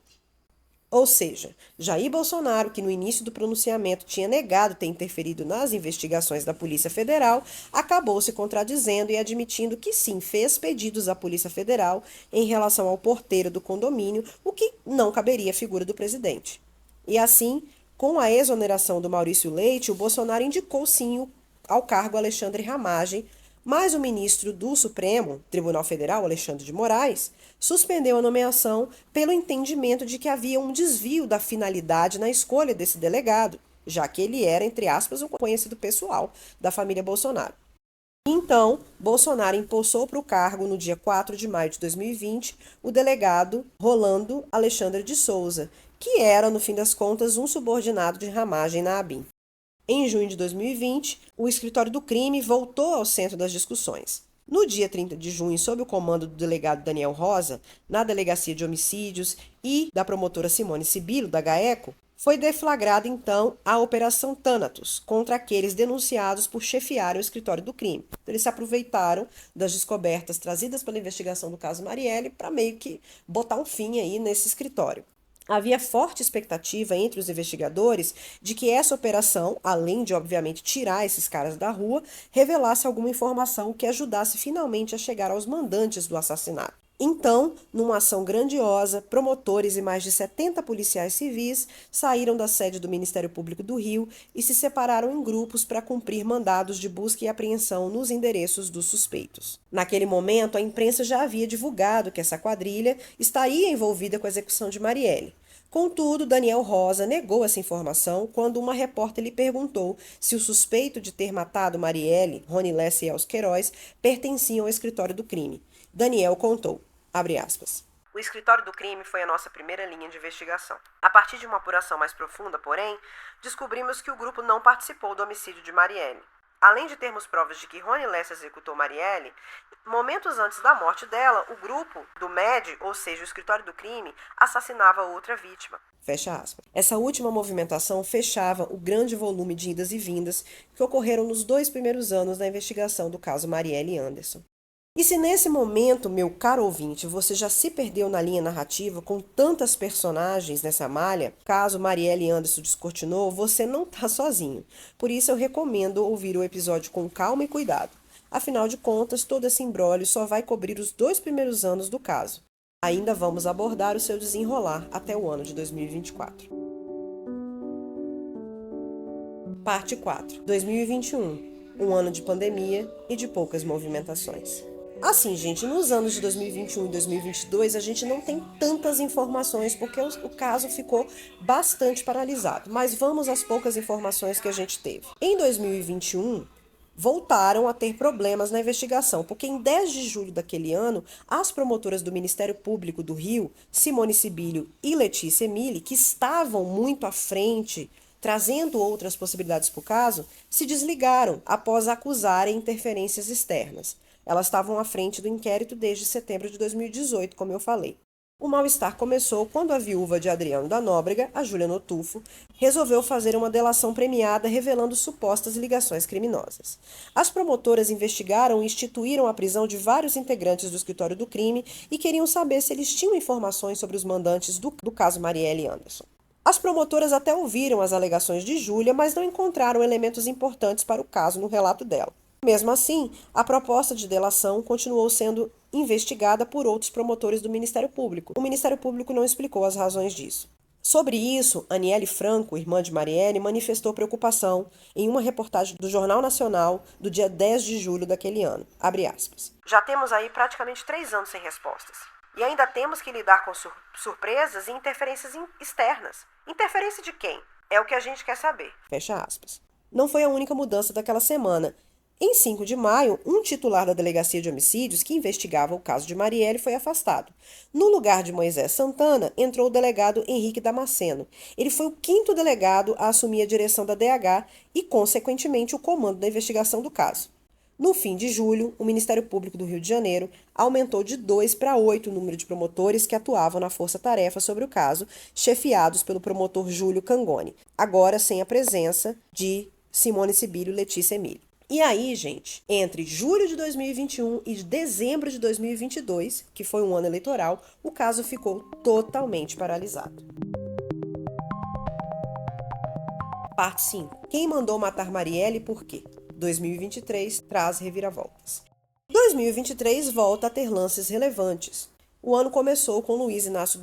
Ou seja, Jair Bolsonaro, que no início do pronunciamento tinha negado ter interferido nas investigações da Polícia Federal, acabou se contradizendo e admitindo que sim, fez pedidos à Polícia Federal em relação ao porteiro do condomínio, o que não caberia à figura do presidente. E assim, com a exoneração do Maurício Leite, o Bolsonaro indicou sim ao cargo Alexandre Ramagem, mas o ministro do Supremo Tribunal Federal, Alexandre de Moraes, suspendeu a nomeação pelo entendimento de que havia um desvio da finalidade na escolha desse delegado, já que ele era, entre aspas, um conhecido pessoal da família Bolsonaro. Então, Bolsonaro impulsou para o cargo, no dia 4 de maio de 2020, o delegado Rolando Alexandre de Souza, que era, no fim das contas, um subordinado de Ramagem na ABIN. Em junho de 2020, o escritório do crime voltou ao centro das discussões. No dia 30 de junho, sob o comando do delegado Daniel Rosa, na Delegacia de Homicídios e da promotora Simone Sibilo, da GAECO, foi deflagrada então a Operação Thanatos contra aqueles denunciados por chefiar o escritório do crime. Então, eles se aproveitaram das descobertas trazidas pela investigação do caso Marielle para meio que botar um fim aí nesse escritório. Havia forte expectativa entre os investigadores de que essa operação, além de, obviamente, tirar esses caras da rua, revelasse alguma informação que ajudasse finalmente a chegar aos mandantes do assassinato. Então, numa ação grandiosa, promotores e mais de 70 policiais civis saíram da sede do Ministério Público do Rio e se separaram em grupos para cumprir mandados de busca e apreensão nos endereços dos suspeitos. Naquele momento, a imprensa já havia divulgado que essa quadrilha estaria envolvida com a execução de Marielle. Contudo, Daniel Rosa negou essa informação quando uma repórter lhe perguntou se o suspeito de ter matado Marielle, Rony Lessa e Elcio Queiroz, pertenciam ao escritório do crime. Daniel contou. Abre aspas. O escritório do crime foi a nossa primeira linha de investigação. A partir de uma apuração mais profunda, porém, descobrimos que o grupo não participou do homicídio de Marielle. Além de termos provas de que Rony Lessa executou Marielle, momentos antes da morte dela, o grupo do MED, ou seja, o escritório do crime, assassinava outra vítima. Fecha aspas. Essa última movimentação fechava o grande volume de idas e vindas que ocorreram nos 2 primeiros anos da investigação do caso Marielle Anderson. E se nesse momento, meu caro ouvinte, você já se perdeu na linha narrativa com tantas personagens nessa malha, caso Marielle Anderson descortinou, você não está sozinho. Por isso eu recomendo ouvir o episódio com calma e cuidado. Afinal de contas, todo esse imbróglio só vai cobrir os 2 primeiros anos do caso. Ainda vamos abordar o seu desenrolar até o ano de 2024. Parte 4. 2021. Um ano de pandemia e de poucas movimentações. Assim, gente, nos anos de 2021 e 2022 a gente não tem tantas informações porque o caso ficou bastante paralisado, mas vamos às poucas informações que a gente teve. Em 2021, voltaram a ter problemas na investigação, porque em 10 de julho daquele ano, as promotoras do Ministério Público do Rio, Simone Sibilho e Letícia Emili, que estavam muito à frente, trazendo outras possibilidades para o caso, se desligaram após acusarem interferências externas. Elas estavam à frente do inquérito desde setembro de 2018, como eu falei. O mal-estar começou quando a viúva de Adriano da Nóbrega, a Júlia Notufo, resolveu fazer uma delação premiada revelando supostas ligações criminosas. As promotoras investigaram e instituíram a prisão de vários integrantes do escritório do crime e queriam saber se eles tinham informações sobre os mandantes do caso Marielle Anderson. As promotoras até ouviram as alegações de Júlia, mas não encontraram elementos importantes para o caso no relato dela. Mesmo assim, a proposta de delação continuou sendo investigada por outros promotores do Ministério Público. O Ministério Público não explicou as razões disso. Sobre isso, Aniele Franco, irmã de Marielle, manifestou preocupação em uma reportagem do Jornal Nacional do dia 10 de julho daquele ano. Abre aspas. Já temos aí praticamente 3 anos sem respostas. E ainda temos que lidar com surpresas e interferências externas. Interferência de quem? É o que a gente quer saber. Fecha aspas. Não foi a única mudança daquela semana. Em 5 de maio, um titular da Delegacia de Homicídios que investigava o caso de Marielle foi afastado. No lugar de Moisés Santana, entrou o delegado Henrique Damasceno. Ele foi o 5º delegado a assumir a direção da DH e, consequentemente, o comando da investigação do caso. No fim de julho, o Ministério Público do Rio de Janeiro aumentou de 2 para 8 o número de promotores que atuavam na força-tarefa sobre o caso, chefiados pelo promotor Júlio Cangoni, agora sem a presença de Simone Sibilho e Letícia Emili. E aí, gente, entre julho de 2021 e dezembro de 2022, que foi um ano eleitoral, o caso ficou totalmente paralisado. Parte 5. Quem mandou matar Marielle e por quê? 2023 traz reviravoltas. 2023 volta a ter lances relevantes. O ano começou com Luiz Inácio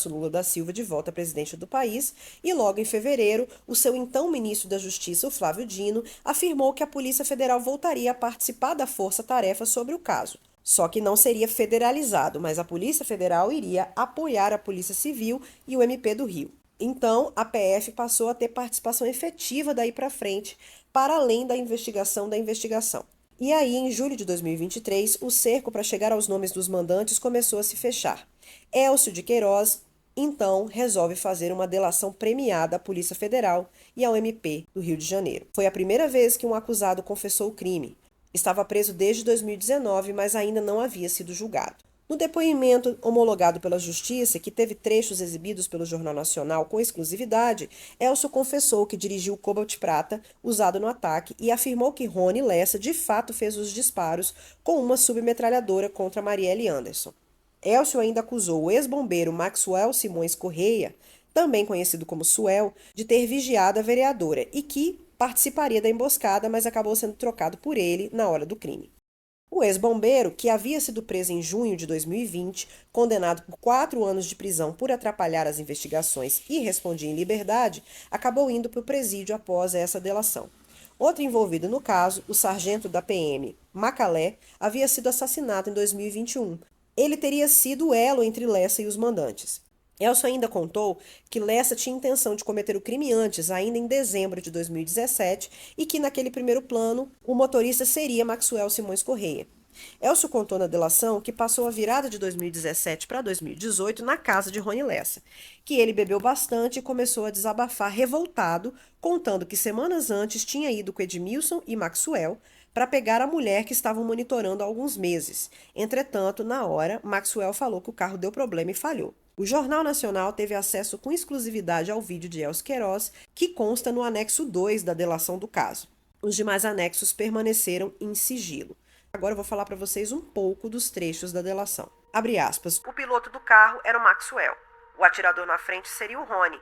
Lula da Silva de volta presidente do país e logo em fevereiro, o seu então ministro da Justiça, o Flávio Dino, afirmou que a Polícia Federal voltaria a participar da força-tarefa sobre o caso. Só que não seria federalizado, mas a Polícia Federal iria apoiar a Polícia Civil e o MP do Rio. Então, a PF passou a ter participação efetiva daí para frente, para além da investigação da investigação. E aí, em julho de 2023, o cerco para chegar aos nomes dos mandantes começou a se fechar. Elcio de Queiroz, então, resolve fazer uma delação premiada à Polícia Federal e ao MP do Rio de Janeiro. Foi a primeira vez que um acusado confessou o crime. Estava preso desde 2019, mas ainda não havia sido julgado. No depoimento homologado pela Justiça, que teve trechos exibidos pelo Jornal Nacional com exclusividade, Elcio confessou que dirigiu o Cobalt Prata usado no ataque e afirmou que Rony Lessa de fato fez os disparos com uma submetralhadora contra Marielle Anderson. Elcio ainda acusou o ex-bombeiro Maxwell Simões Correia, também conhecido como Suel, de ter vigiado a vereadora e que participaria da emboscada, mas acabou sendo trocado por ele na hora do crime. O ex-bombeiro, que havia sido preso em junho de 2020, condenado por 4 anos de prisão por atrapalhar as investigações e respondia em liberdade, acabou indo para o presídio após essa delação. Outro envolvido no caso, o sargento da PM, Macalé, havia sido assassinado em 2021. Ele teria sido o elo entre Lessa e os mandantes. Elcio ainda contou que Lessa tinha intenção de cometer o crime antes, ainda em dezembro de 2017, e que naquele primeiro plano o motorista seria Maxwell Simões Correia. Elcio contou na delação que passou a virada de 2017 para 2018 na casa de Rony Lessa, que ele bebeu bastante e começou a desabafar revoltado, contando que semanas antes tinha ido com Edmilson e Maxwell para pegar a mulher que estavam monitorando há alguns meses. Entretanto, na hora, Maxwell falou que o carro deu problema e falhou. O Jornal Nacional teve acesso com exclusividade ao vídeo de Elcio Queiroz, que consta no anexo 2 da delação do caso. Os demais anexos permaneceram em sigilo. Agora eu vou falar para vocês um pouco dos trechos da delação. Abre aspas. O piloto do carro era o Maxwell. O atirador na frente seria o Rony.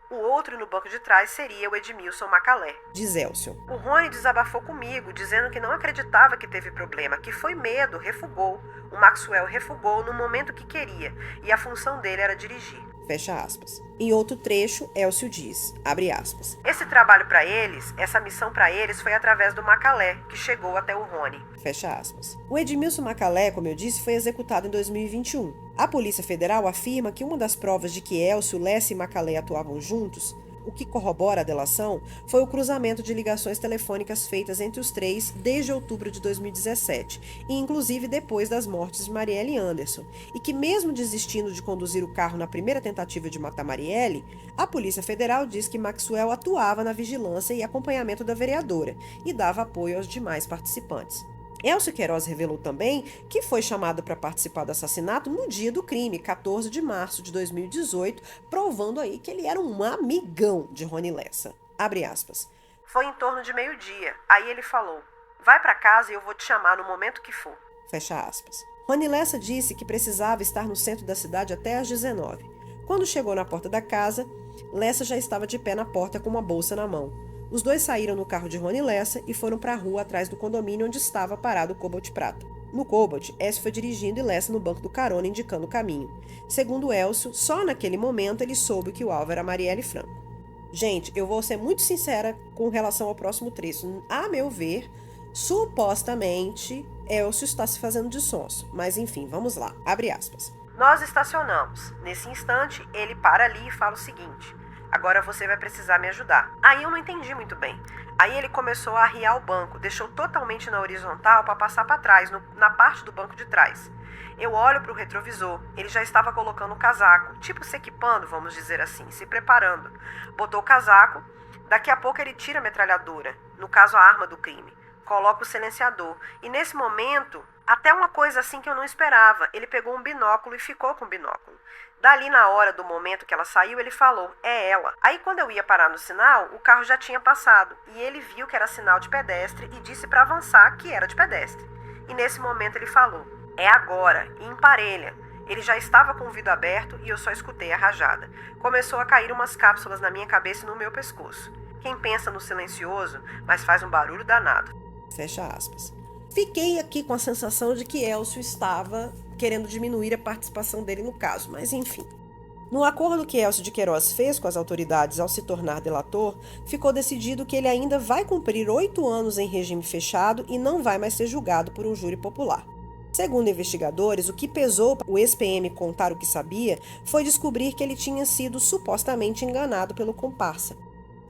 O outro no banco de trás seria o Edmilson Macalé, diz Elcio. O Rony desabafou comigo, dizendo que não acreditava que teve problema, que foi medo, refugou. O Maxwell refugou no momento que queria, e a função dele era dirigir. Fecha aspas. Em outro trecho, Elcio diz, abre aspas. Esse trabalho para eles, essa missão para eles foi através do Macalé, que chegou até o Rony. Fecha aspas. O Edmilson Macalé, como eu disse, foi executado em 2021. A Polícia Federal afirma que uma das provas de que Elcio, Lessa e Macalé atuavam juntos, o que corrobora a delação, foi o cruzamento de ligações telefônicas feitas entre os três desde outubro de 2017, e inclusive depois das mortes de Marielle Anderson, e que mesmo desistindo de conduzir o carro na primeira tentativa de matar Marielle, a Polícia Federal diz que Maxwell atuava na vigilância e acompanhamento da vereadora e dava apoio aos demais participantes. Elcio Queiroz revelou também que foi chamado para participar do assassinato no dia do crime, 14 de março de 2018, provando aí que ele era um amigão de Rony Lessa. Abre aspas. Foi em torno de meio-dia. Aí ele falou, vai para casa e eu vou te chamar no momento que for. Fecha aspas. Rony Lessa disse que precisava estar no centro da cidade até às 19. Quando chegou na porta da casa, Lessa já estava de pé na porta com uma bolsa na mão. Os dois saíram no carro de Rony Lessa e foram para a rua atrás do condomínio onde estava parado o Cobalt Prata. No Cobalt, Elcio foi dirigindo e Lessa no banco do carona indicando o caminho. Segundo Elcio, só naquele momento ele soube que o alvo era Marielle Franco. Gente, eu vou ser muito sincera com relação ao próximo trecho. A meu ver, supostamente, Elcio está se fazendo de sonso. Mas enfim, vamos lá. Abre aspas. Nós estacionamos. Nesse instante, ele para ali e fala o seguinte... Agora você vai precisar me ajudar. Aí eu não entendi muito bem. Aí ele começou a arriar o banco, deixou totalmente na horizontal para passar para trás, na parte do banco de trás. Eu olho para o retrovisor, ele já estava colocando o casaco, tipo se equipando, vamos dizer assim, se preparando. Botou o casaco, daqui a pouco ele tira a metralhadora, no caso a arma do crime. Coloca o silenciador. E nesse momento, até uma coisa assim que eu não esperava, ele pegou um binóculo e ficou com o binóculo. Dali na hora do momento que ela saiu, ele falou, é ela. Aí quando eu ia parar no sinal, o carro já tinha passado. E ele viu que era sinal de pedestre e disse para avançar que era de pedestre. E nesse momento ele falou, é agora, e emparelha. Ele já estava com o vidro aberto e eu só escutei a rajada. Começou a cair umas cápsulas na minha cabeça e no meu pescoço. Quem pensa no silencioso, mas faz um barulho danado. Fecha aspas. Fiquei aqui com a sensação de que Elcio estava querendo diminuir a participação dele no caso, mas enfim. No acordo que Elcio de Queiroz fez com as autoridades ao se tornar delator, ficou decidido que ele ainda vai cumprir 8 anos em regime fechado e não vai mais ser julgado por um júri popular. Segundo investigadores, o que pesou para o ex-PM contar o que sabia foi descobrir que ele tinha sido supostamente enganado pelo comparsa.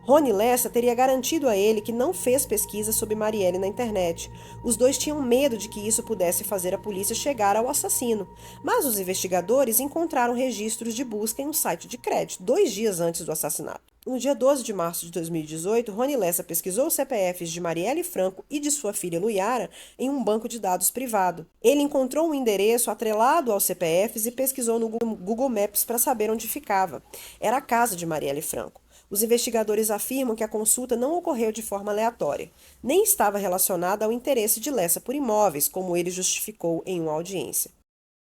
Rony Lessa teria garantido a ele que não fez pesquisa sobre Marielle na internet. Os dois tinham medo de que isso pudesse fazer a polícia chegar ao assassino. Mas os investigadores encontraram registros de busca em um site de crédito, 2 dias antes do assassinato. No dia 12 de março de 2018, Rony Lessa pesquisou os CPFs de Marielle Franco e de sua filha Luiara em um banco de dados privado. Ele encontrou um endereço atrelado aos CPFs e pesquisou no Google Maps para saber onde ficava. Era a casa de Marielle Franco. Os investigadores afirmam que a consulta não ocorreu de forma aleatória, nem estava relacionada ao interesse de Lessa por imóveis, como ele justificou em uma audiência.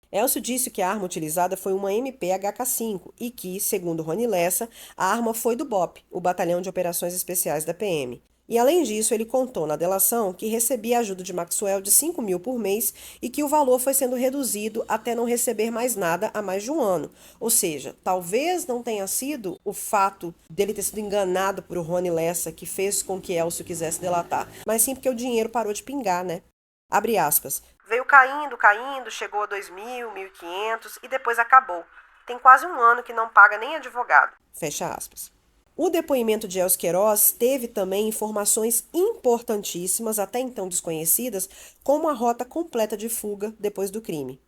Elcio disse que a arma utilizada foi uma MP HK5 e que, segundo Rony Lessa, a arma foi do BOP, o Batalhão de Operações Especiais da PM. E além disso, ele contou na delação que recebia a ajuda de Maxwell de 5 mil por mês e que o valor foi sendo reduzido até não receber mais nada há mais de um ano. Ou seja, talvez não tenha sido o fato dele ter sido enganado por Rony Lessa que fez com que Elcio quisesse delatar, mas sim porque o dinheiro parou de pingar, né? Abre aspas. Veio caindo, caindo, chegou a 2.000, 1.500 e depois acabou. Tem quase um ano que não paga nem advogado. Fecha aspas. O depoimento de Elcio Queiroz teve também informações importantíssimas, até então desconhecidas, como a rota completa de fuga depois do crime.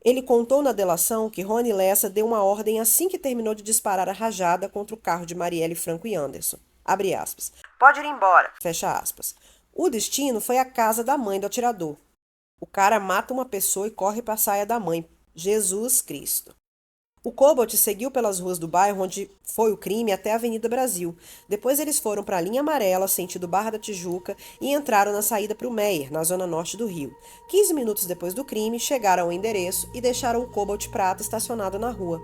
Ele contou na delação que Rony Lessa deu uma ordem assim que terminou de disparar a rajada contra o carro de Marielle Franco e Anderson. Abre aspas. Pode ir embora. Fecha aspas. O destino foi a casa da mãe do atirador. O cara mata uma pessoa e corre para a saia da mãe. Jesus Cristo. O Cobalt seguiu pelas ruas do bairro onde foi o crime até a Avenida Brasil. Depois eles foram para a linha amarela, sentido Barra da Tijuca, e entraram na saída para o Meier, na zona norte do Rio. 15 minutos depois do crime, chegaram ao endereço e deixaram o Cobalt prata estacionado na rua.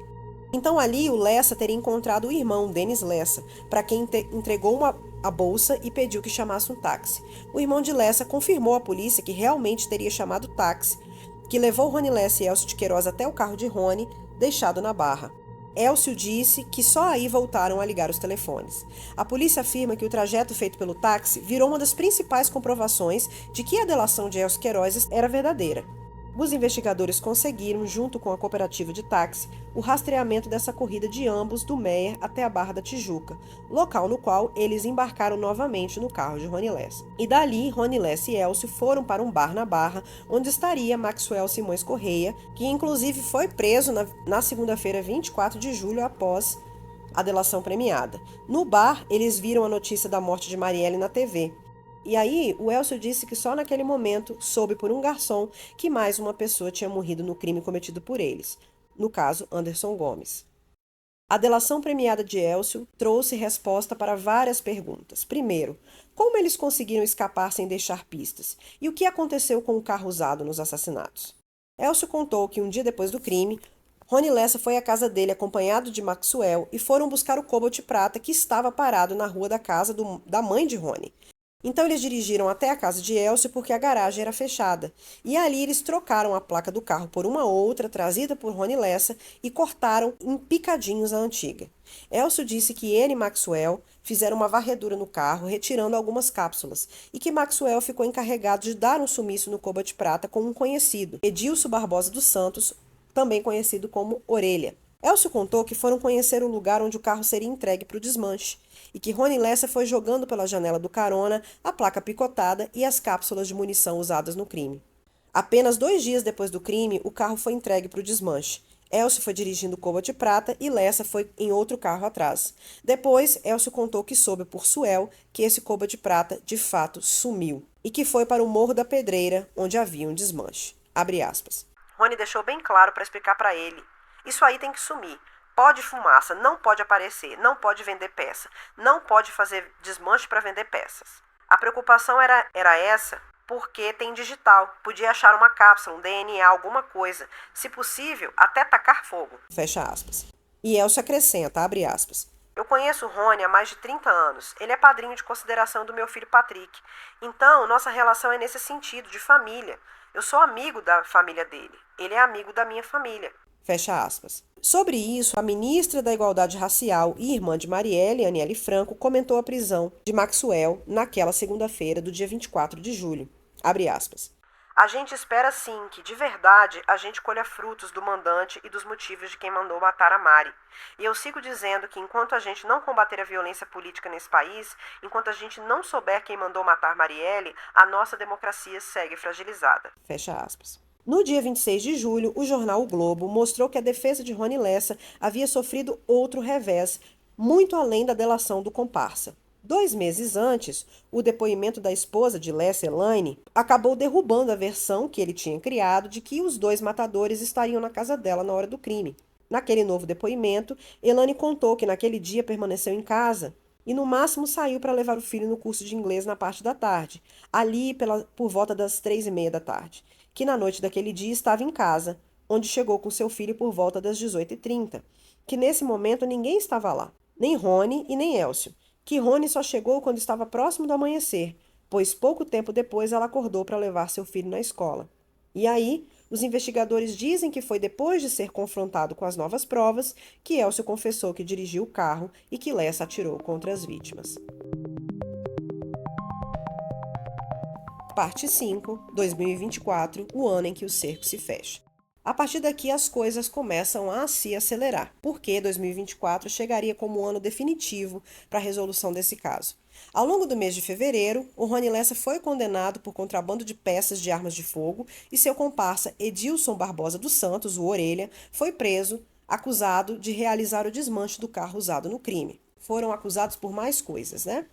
Então ali o Lessa teria encontrado o irmão, Denis Lessa, para quem entregou a bolsa e pediu que chamasse um táxi. O irmão de Lessa confirmou à polícia que realmente teria chamado o táxi, que levou Rony Lessa e Elcio de Queiroz até o carro de Rony, deixado na Barra. Elcio disse que só aí voltaram a ligar os telefones. A polícia afirma que o trajeto feito pelo táxi virou uma das principais comprovações de que a delação de Elcio Queiroz era verdadeira. Os investigadores conseguiram, junto com a cooperativa de táxi, o rastreamento dessa corrida de ambos do Meier até a Barra da Tijuca, local no qual eles embarcaram novamente no carro de Rony Lessa. E dali, Rony Lessa e Elcio foram para um bar na Barra, onde estaria Maxwell Simões Correia, que inclusive foi preso na segunda-feira, 24 de julho, após a delação premiada. No bar, eles viram a notícia da morte de Marielle na TV. E aí, o Elcio disse que só naquele momento soube por um garçom que mais uma pessoa tinha morrido no crime cometido por eles, no caso, Anderson Gomes. A delação premiada de Elcio trouxe resposta para várias perguntas. Primeiro, como eles conseguiram escapar sem deixar pistas? E o que aconteceu com o carro usado nos assassinatos? Elcio contou que um dia depois do crime, Rony Lessa foi à casa dele acompanhado de Maxwell e foram buscar o Cobalt prata que estava parado na rua da casa da mãe de Rony. Então eles dirigiram até a casa de Elcio porque a garagem era fechada. E ali eles trocaram a placa do carro por uma outra, trazida por Rony Lessa, e cortaram em picadinhos a antiga. Elcio disse que ele e Maxwell fizeram uma varredura no carro, retirando algumas cápsulas, e que Maxwell ficou encarregado de dar um sumiço no Cobalt prata com um conhecido, Edilson Barbosa dos Santos, também conhecido como Orelha. Elcio contou que foram conhecer o lugar onde o carro seria entregue para o desmanche e que Rony Lessa foi jogando pela janela do carona a placa picotada e as cápsulas de munição usadas no crime. Apenas 2 dias depois do crime, o carro foi entregue para o desmanche. Elcio foi dirigindo o Cobalt prata e Lessa foi em outro carro atrás. Depois, Elcio contou que soube por Suel que esse Cobalt prata de fato sumiu e que foi para o Morro da Pedreira, onde havia um desmanche. Abre aspas. Rony deixou bem claro para explicar para ele. Isso aí tem que sumir. Pode fumaça, não pode aparecer, não pode vender peça, não pode fazer desmanche para vender peças. A preocupação era essa porque tem digital, podia achar uma cápsula, um DNA, alguma coisa, se possível, até tacar fogo. Fecha aspas. E Elcio acrescenta, abre aspas. Eu conheço o Rony há mais de 30 anos. Ele é padrinho de consideração do meu filho Patrick. Então, nossa relação é nesse sentido, de família. Eu sou amigo da família dele. Ele é amigo da minha família. Fecha aspas. Sobre isso, a ministra da Igualdade Racial e irmã de Marielle, Aniele Franco, comentou a prisão de Maxwell naquela segunda-feira do dia 24 de julho. Abre aspas. A gente espera sim que, de verdade, a gente colha frutos do mandante e dos motivos de quem mandou matar a Mari. E eu sigo dizendo que enquanto a gente não combater a violência política nesse país, enquanto a gente não souber quem mandou matar Marielle, a nossa democracia segue fragilizada. Fecha aspas. No dia 26 de julho, o jornal O Globo mostrou que a defesa de Rony Lessa havia sofrido outro revés, muito além da delação do comparsa. 2 meses antes, o depoimento da esposa de Lessa, Elaine, acabou derrubando a versão que ele tinha criado de que os 2 matadores estariam na casa dela na hora do crime. Naquele novo depoimento, Elaine contou que naquele dia permaneceu em casa e no máximo saiu para levar o filho no curso de inglês na parte da tarde, ali por volta das 3h30 da tarde, que na noite daquele dia estava em casa, onde chegou com seu filho por volta das 18h30, que nesse momento ninguém estava lá, nem Rony e nem Elcio, que Rony só chegou quando estava próximo do amanhecer, pois pouco tempo depois ela acordou para levar seu filho na escola. E aí, os investigadores dizem que foi depois de ser confrontado com as novas provas que Elcio confessou que dirigiu o carro e que Lessa atirou contra as vítimas. Parte 5, 2024, o ano em que o cerco se fecha. A partir daqui as coisas começam a se acelerar, porque 2024 chegaria como o ano definitivo para a resolução desse caso. Ao longo do mês de fevereiro, o Rony Lessa foi condenado por contrabando de peças de armas de fogo e seu comparsa Edilson Barbosa dos Santos, o Orelha, foi preso, acusado de realizar o desmanche do carro usado no crime. Foram acusados por mais coisas, né?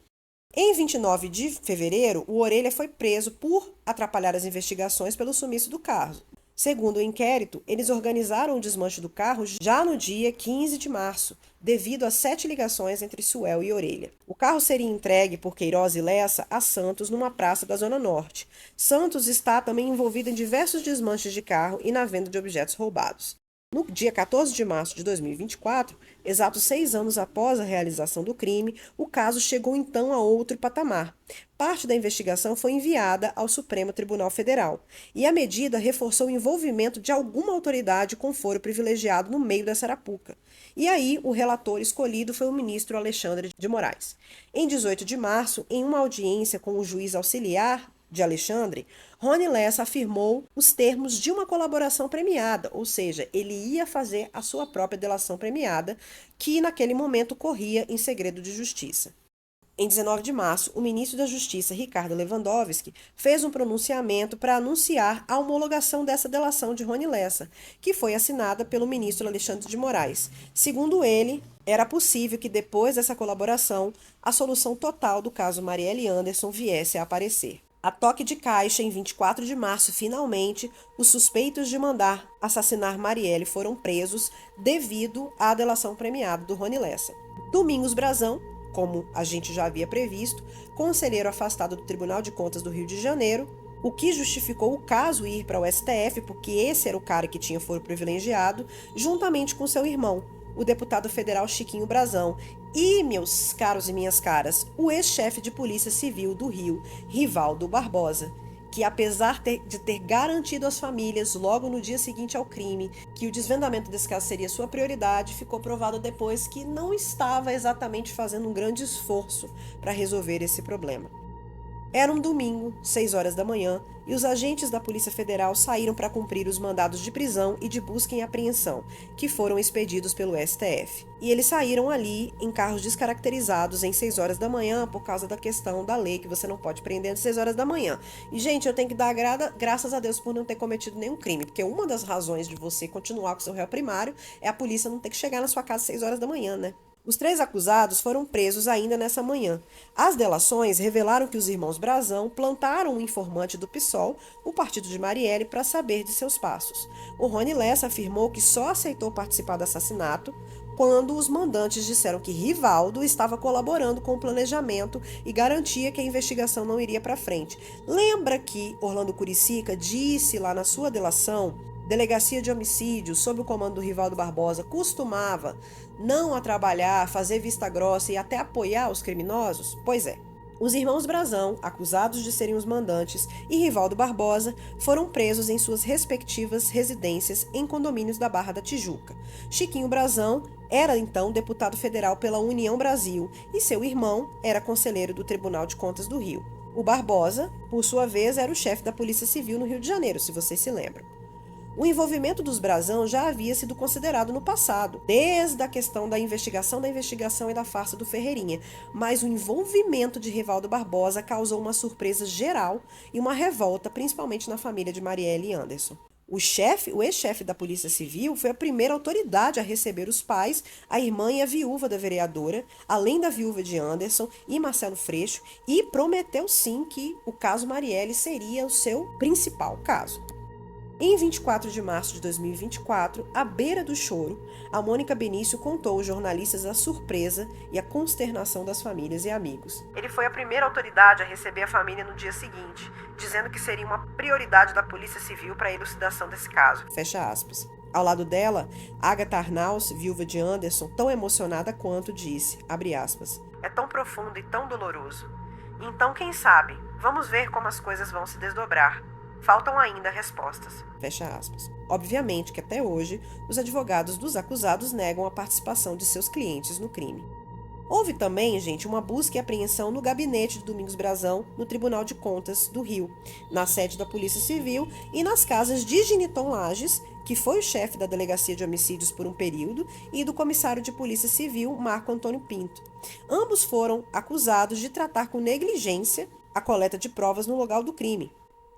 Em 29 de fevereiro, o Orelha foi preso por atrapalhar as investigações pelo sumiço do carro. Segundo o inquérito, eles organizaram o desmanche do carro já no dia 15 de março, devido a 7 ligações entre Suel e Orelha. O carro seria entregue por Queiroz e Lessa a Santos numa praça da Zona Norte. Santos está também envolvido em diversos desmanches de carro e na venda de objetos roubados. No dia 14 de março de 2024, exatos 6 anos após a realização do crime, o caso chegou então a outro patamar. Parte da investigação foi enviada ao Supremo Tribunal Federal, e a medida reforçou o envolvimento de alguma autoridade com foro privilegiado no meio dessa arapuca. E aí, o relator escolhido foi o ministro Alexandre de Moraes. Em 18 de março, em uma audiência com o juiz auxiliar de Alexandre, Rony Lessa afirmou os termos de uma colaboração premiada, ou seja, ele ia fazer a sua própria delação premiada, que naquele momento corria em segredo de justiça. Em 19 de março, o ministro da Justiça, Ricardo Lewandowski, fez um pronunciamento para anunciar a homologação dessa delação de Rony Lessa, que foi assinada pelo ministro Alexandre de Moraes. Segundo ele, era possível que depois dessa colaboração, a solução total do caso Marielle Anderson viesse a aparecer. A toque de caixa, em 24 de março, finalmente, os suspeitos de mandar assassinar Marielle foram presos devido à delação premiada do Rony Lessa. Domingos Brazão, como a gente já havia previsto, conselheiro afastado do Tribunal de Contas do Rio de Janeiro, o que justificou o caso ir para o STF, porque esse era o cara que tinha foro privilegiado, juntamente com seu irmão, o deputado federal Chiquinho Brazão, e, meus caros e minhas caras, o ex-chefe de Polícia Civil do Rio, Rivaldo Barbosa, que apesar de ter garantido às famílias, logo no dia seguinte ao crime, que o desvendamento desse caso seria sua prioridade, ficou provado depois que não estava exatamente fazendo um grande esforço para resolver esse problema. Era um domingo, 6 horas da manhã, e os agentes da Polícia Federal saíram para cumprir os mandados de prisão e de busca e apreensão, que foram expedidos pelo STF. E eles saíram ali em carros descaracterizados em 6 horas da manhã por causa da questão da lei que você não pode prender às 6 horas da manhã. E, gente, eu tenho que dar graças a Deus por não ter cometido nenhum crime, porque uma das razões de você continuar com seu réu primário é a polícia não ter que chegar na sua casa às 6 horas da manhã, né? Os 3 acusados foram presos ainda nessa manhã. As delações revelaram que os irmãos Brazão plantaram um informante do PSOL, o partido de Marielle, para saber de seus passos. O Rony Lessa afirmou que só aceitou participar do assassinato quando os mandantes disseram que Rivaldo estava colaborando com o planejamento e garantia que a investigação não iria para frente. Lembra que Orlando Curicica disse lá na sua delação: Delegacia de Homicídios, sob o comando do Rivaldo Barbosa, costumava não a trabalhar, fazer vista grossa e até apoiar os criminosos? Pois é. Os irmãos Brazão, acusados de serem os mandantes, e Rivaldo Barbosa foram presos em suas respectivas residências em condomínios da Barra da Tijuca. Chiquinho Brazão era então deputado federal pela União Brasil e seu irmão era conselheiro do Tribunal de Contas do Rio. O Barbosa, por sua vez, era o chefe da Polícia Civil no Rio de Janeiro, se vocês se lembram. O envolvimento dos Brazão já havia sido considerado no passado, desde a questão da investigação e da farsa do Ferreirinha, mas o envolvimento de Rivaldo Barbosa causou uma surpresa geral e uma revolta, principalmente na família de Marielle Anderson. O ex-chefe da Polícia Civil foi a primeira autoridade a receber os pais, a irmã e a viúva da vereadora, além da viúva de Anderson e Marcelo Freixo, e prometeu sim que o caso Marielle seria o seu principal caso. Em 24 de março de 2024, à beira do choro, a Mônica Benício contou aos jornalistas a surpresa e a consternação das famílias e amigos. Ele foi a primeira autoridade a receber a família no dia seguinte, dizendo que seria uma prioridade da Polícia Civil para a elucidação desse caso. Fecha aspas. Ao lado dela, Agatha Arnaus, viúva de Anderson, tão emocionada quanto, disse, abre aspas, é tão profundo e tão doloroso. Então, quem sabe, vamos ver como as coisas vão se desdobrar. Faltam ainda respostas. Fecha aspas. Obviamente que até hoje, os advogados dos acusados negam a participação de seus clientes no crime. Houve também, gente, uma busca e apreensão no gabinete de Domingos Brazão, no Tribunal de Contas do Rio, na sede da Polícia Civil e nas casas de Giniton Lages, que foi o chefe da Delegacia de Homicídios por um período, e do comissário de Polícia Civil, Marco Antônio Pinto. Ambos foram acusados de tratar com negligência a coleta de provas no local do crime.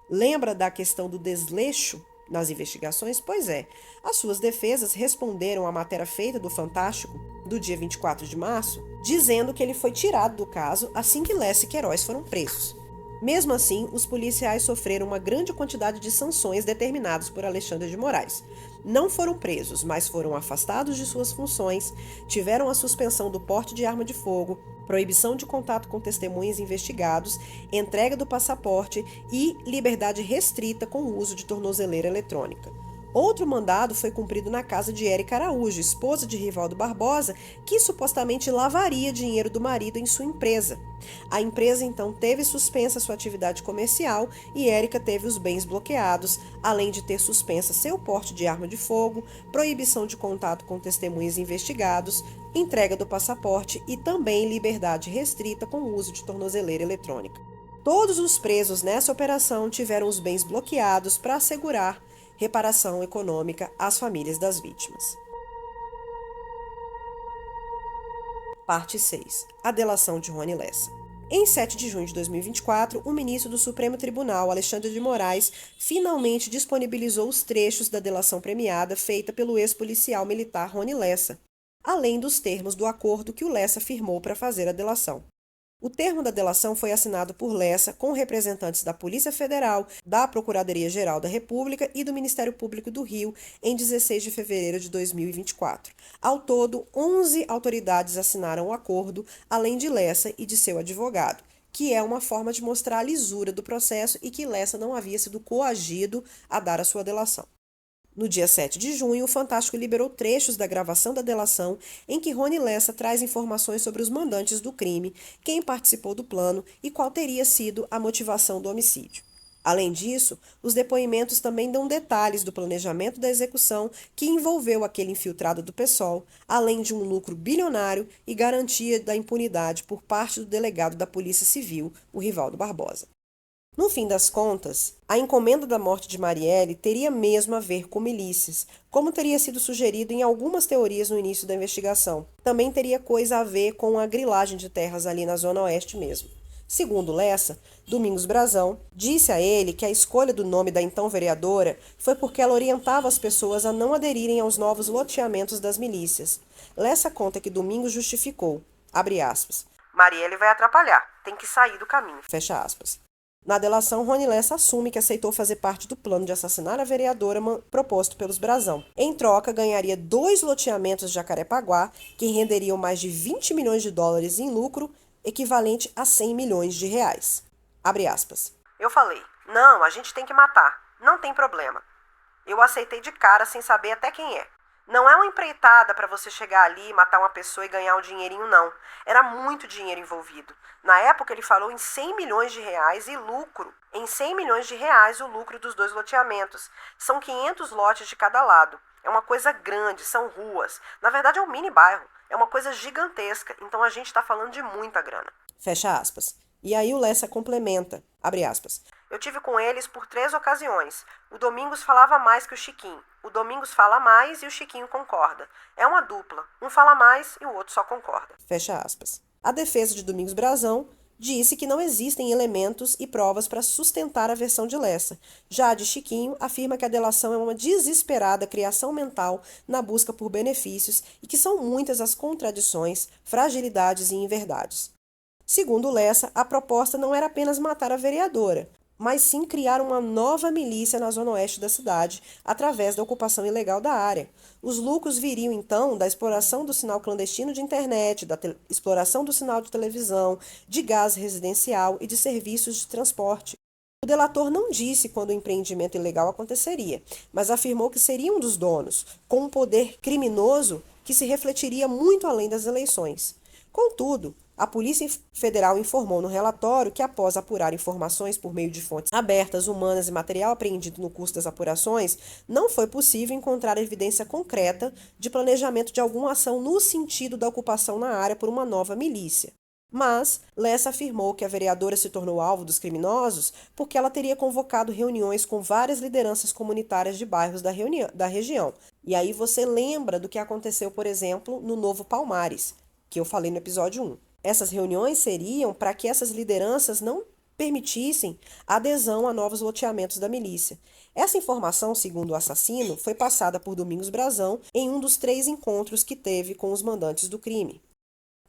Lembra da questão do desleixo nas investigações? Pois é, as suas defesas responderam à matéria feita do Fantástico do dia 24 de março, dizendo que ele foi tirado do caso assim que Lessa e Queiroz foram presos. Mesmo assim, os policiais sofreram uma grande quantidade de sanções determinadas por Alexandre de Moraes. Não foram presos, mas foram afastados de suas funções, tiveram a suspensão do porte de arma de fogo, proibição de contato com testemunhas investigados, entrega do passaporte e liberdade restrita com o uso de tornozeleira eletrônica. Outro mandado foi cumprido na casa de Érica Araújo, esposa de Rivaldo Barbosa, que supostamente lavaria dinheiro do marido em sua empresa. A empresa então teve suspensa sua atividade comercial e Érica teve os bens bloqueados, além de ter suspensa seu porte de arma de fogo, proibição de contato com testemunhas investigados, entrega do passaporte e também liberdade restrita com o uso de tornozeleira eletrônica. Todos os presos nessa operação tiveram os bens bloqueados para assegurar reparação econômica às famílias das vítimas. Parte 6. A delação de Rony Lessa. Em 7 de junho de 2024, o ministro do Supremo Tribunal, Alexandre de Moraes, finalmente disponibilizou os trechos da delação premiada feita pelo ex-policial militar Rony Lessa, além dos termos do acordo que o Lessa firmou para fazer a delação. O termo da delação foi assinado por Lessa com representantes da Polícia Federal, da Procuradoria-Geral da República e do Ministério Público do Rio em 16 de fevereiro de 2024. Ao todo, 11 autoridades assinaram o acordo, além de Lessa e de seu advogado, que é uma forma de mostrar a lisura do processo e que Lessa não havia sido coagido a dar a sua delação. No dia 7 de junho, o Fantástico liberou trechos da gravação da delação em que Rony Lessa traz informações sobre os mandantes do crime, quem participou do plano e qual teria sido a motivação do homicídio. Além disso, os depoimentos também dão detalhes do planejamento da execução que envolveu aquele infiltrado do PSOL, além de um lucro bilionário e garantia da impunidade por parte do delegado da Polícia Civil, o Rivaldo Barbosa. No fim das contas, a encomenda da morte de Marielle teria mesmo a ver com milícias, como teria sido sugerido em algumas teorias no início da investigação. Também teria coisa a ver com a grilagem de terras ali na Zona Oeste mesmo. Segundo Lessa, Domingos Brazão disse a ele que a escolha do nome da então vereadora foi porque ela orientava as pessoas a não aderirem aos novos loteamentos das milícias. Lessa conta que Domingos justificou, abre aspas, Marielle vai atrapalhar, tem que sair do caminho, fecha aspas. Na delação, Rony Lessa assume que aceitou fazer parte do plano de assassinar a vereadora proposto pelos Brazão. Em troca, ganharia 2 loteamentos de Jacarepaguá, que renderiam mais de 20 milhões de dólares em lucro, equivalente a 100 milhões de reais. Abre aspas. Eu falei, não, a gente tem que matar, não tem problema. Eu aceitei de cara sem saber até quem é. Não é uma empreitada para você chegar ali, matar uma pessoa e ganhar um dinheirinho, não. Era muito dinheiro envolvido. Na época ele falou em 100 milhões de reais e lucro. Em 100 milhões de reais o lucro dos 2 loteamentos. São 500 lotes de cada lado. É uma coisa grande, são ruas. Na verdade é um mini bairro. É uma coisa gigantesca. Então a gente está falando de muita grana. Fecha aspas. E aí o Lessa complementa, abre aspas. Eu tive com eles por 3 ocasiões. O Domingos falava mais que o Chiquinho. O Domingos fala mais e o Chiquinho concorda. É uma dupla. Um fala mais e o outro só concorda. Fecha aspas. A defesa de Domingos Brazão disse que não existem elementos e provas para sustentar a versão de Lessa. Já a de Chiquinho afirma que a delação é uma desesperada criação mental na busca por benefícios e que são muitas as contradições, fragilidades e inverdades. Segundo Lessa, a proposta não era apenas matar a vereadora, mas sim criar uma nova milícia na zona oeste da cidade, através da ocupação ilegal da área. Os lucros viriam, então, da exploração do sinal clandestino de internet, da exploração do sinal de televisão, de gás residencial e de serviços de transporte. O delator não disse quando o empreendimento ilegal aconteceria, mas afirmou que seria um dos donos, com um poder criminoso que se refletiria muito além das eleições. Contudo, a Polícia Federal informou no relatório que, após apurar informações por meio de fontes abertas, humanas e material apreendido no curso das apurações, não foi possível encontrar evidência concreta de planejamento de alguma ação no sentido da ocupação na área por uma nova milícia. Mas Lessa afirmou que a vereadora se tornou alvo dos criminosos porque ela teria convocado reuniões com várias lideranças comunitárias de bairros da região. E aí você lembra do que aconteceu, por exemplo, no Novo Palmares, que eu falei no episódio 1. Essas reuniões seriam para que essas lideranças não permitissem adesão a novos loteamentos da milícia. Essa informação, segundo o assassino, foi passada por Domingos Brazão em um dos 3 encontros que teve com os mandantes do crime.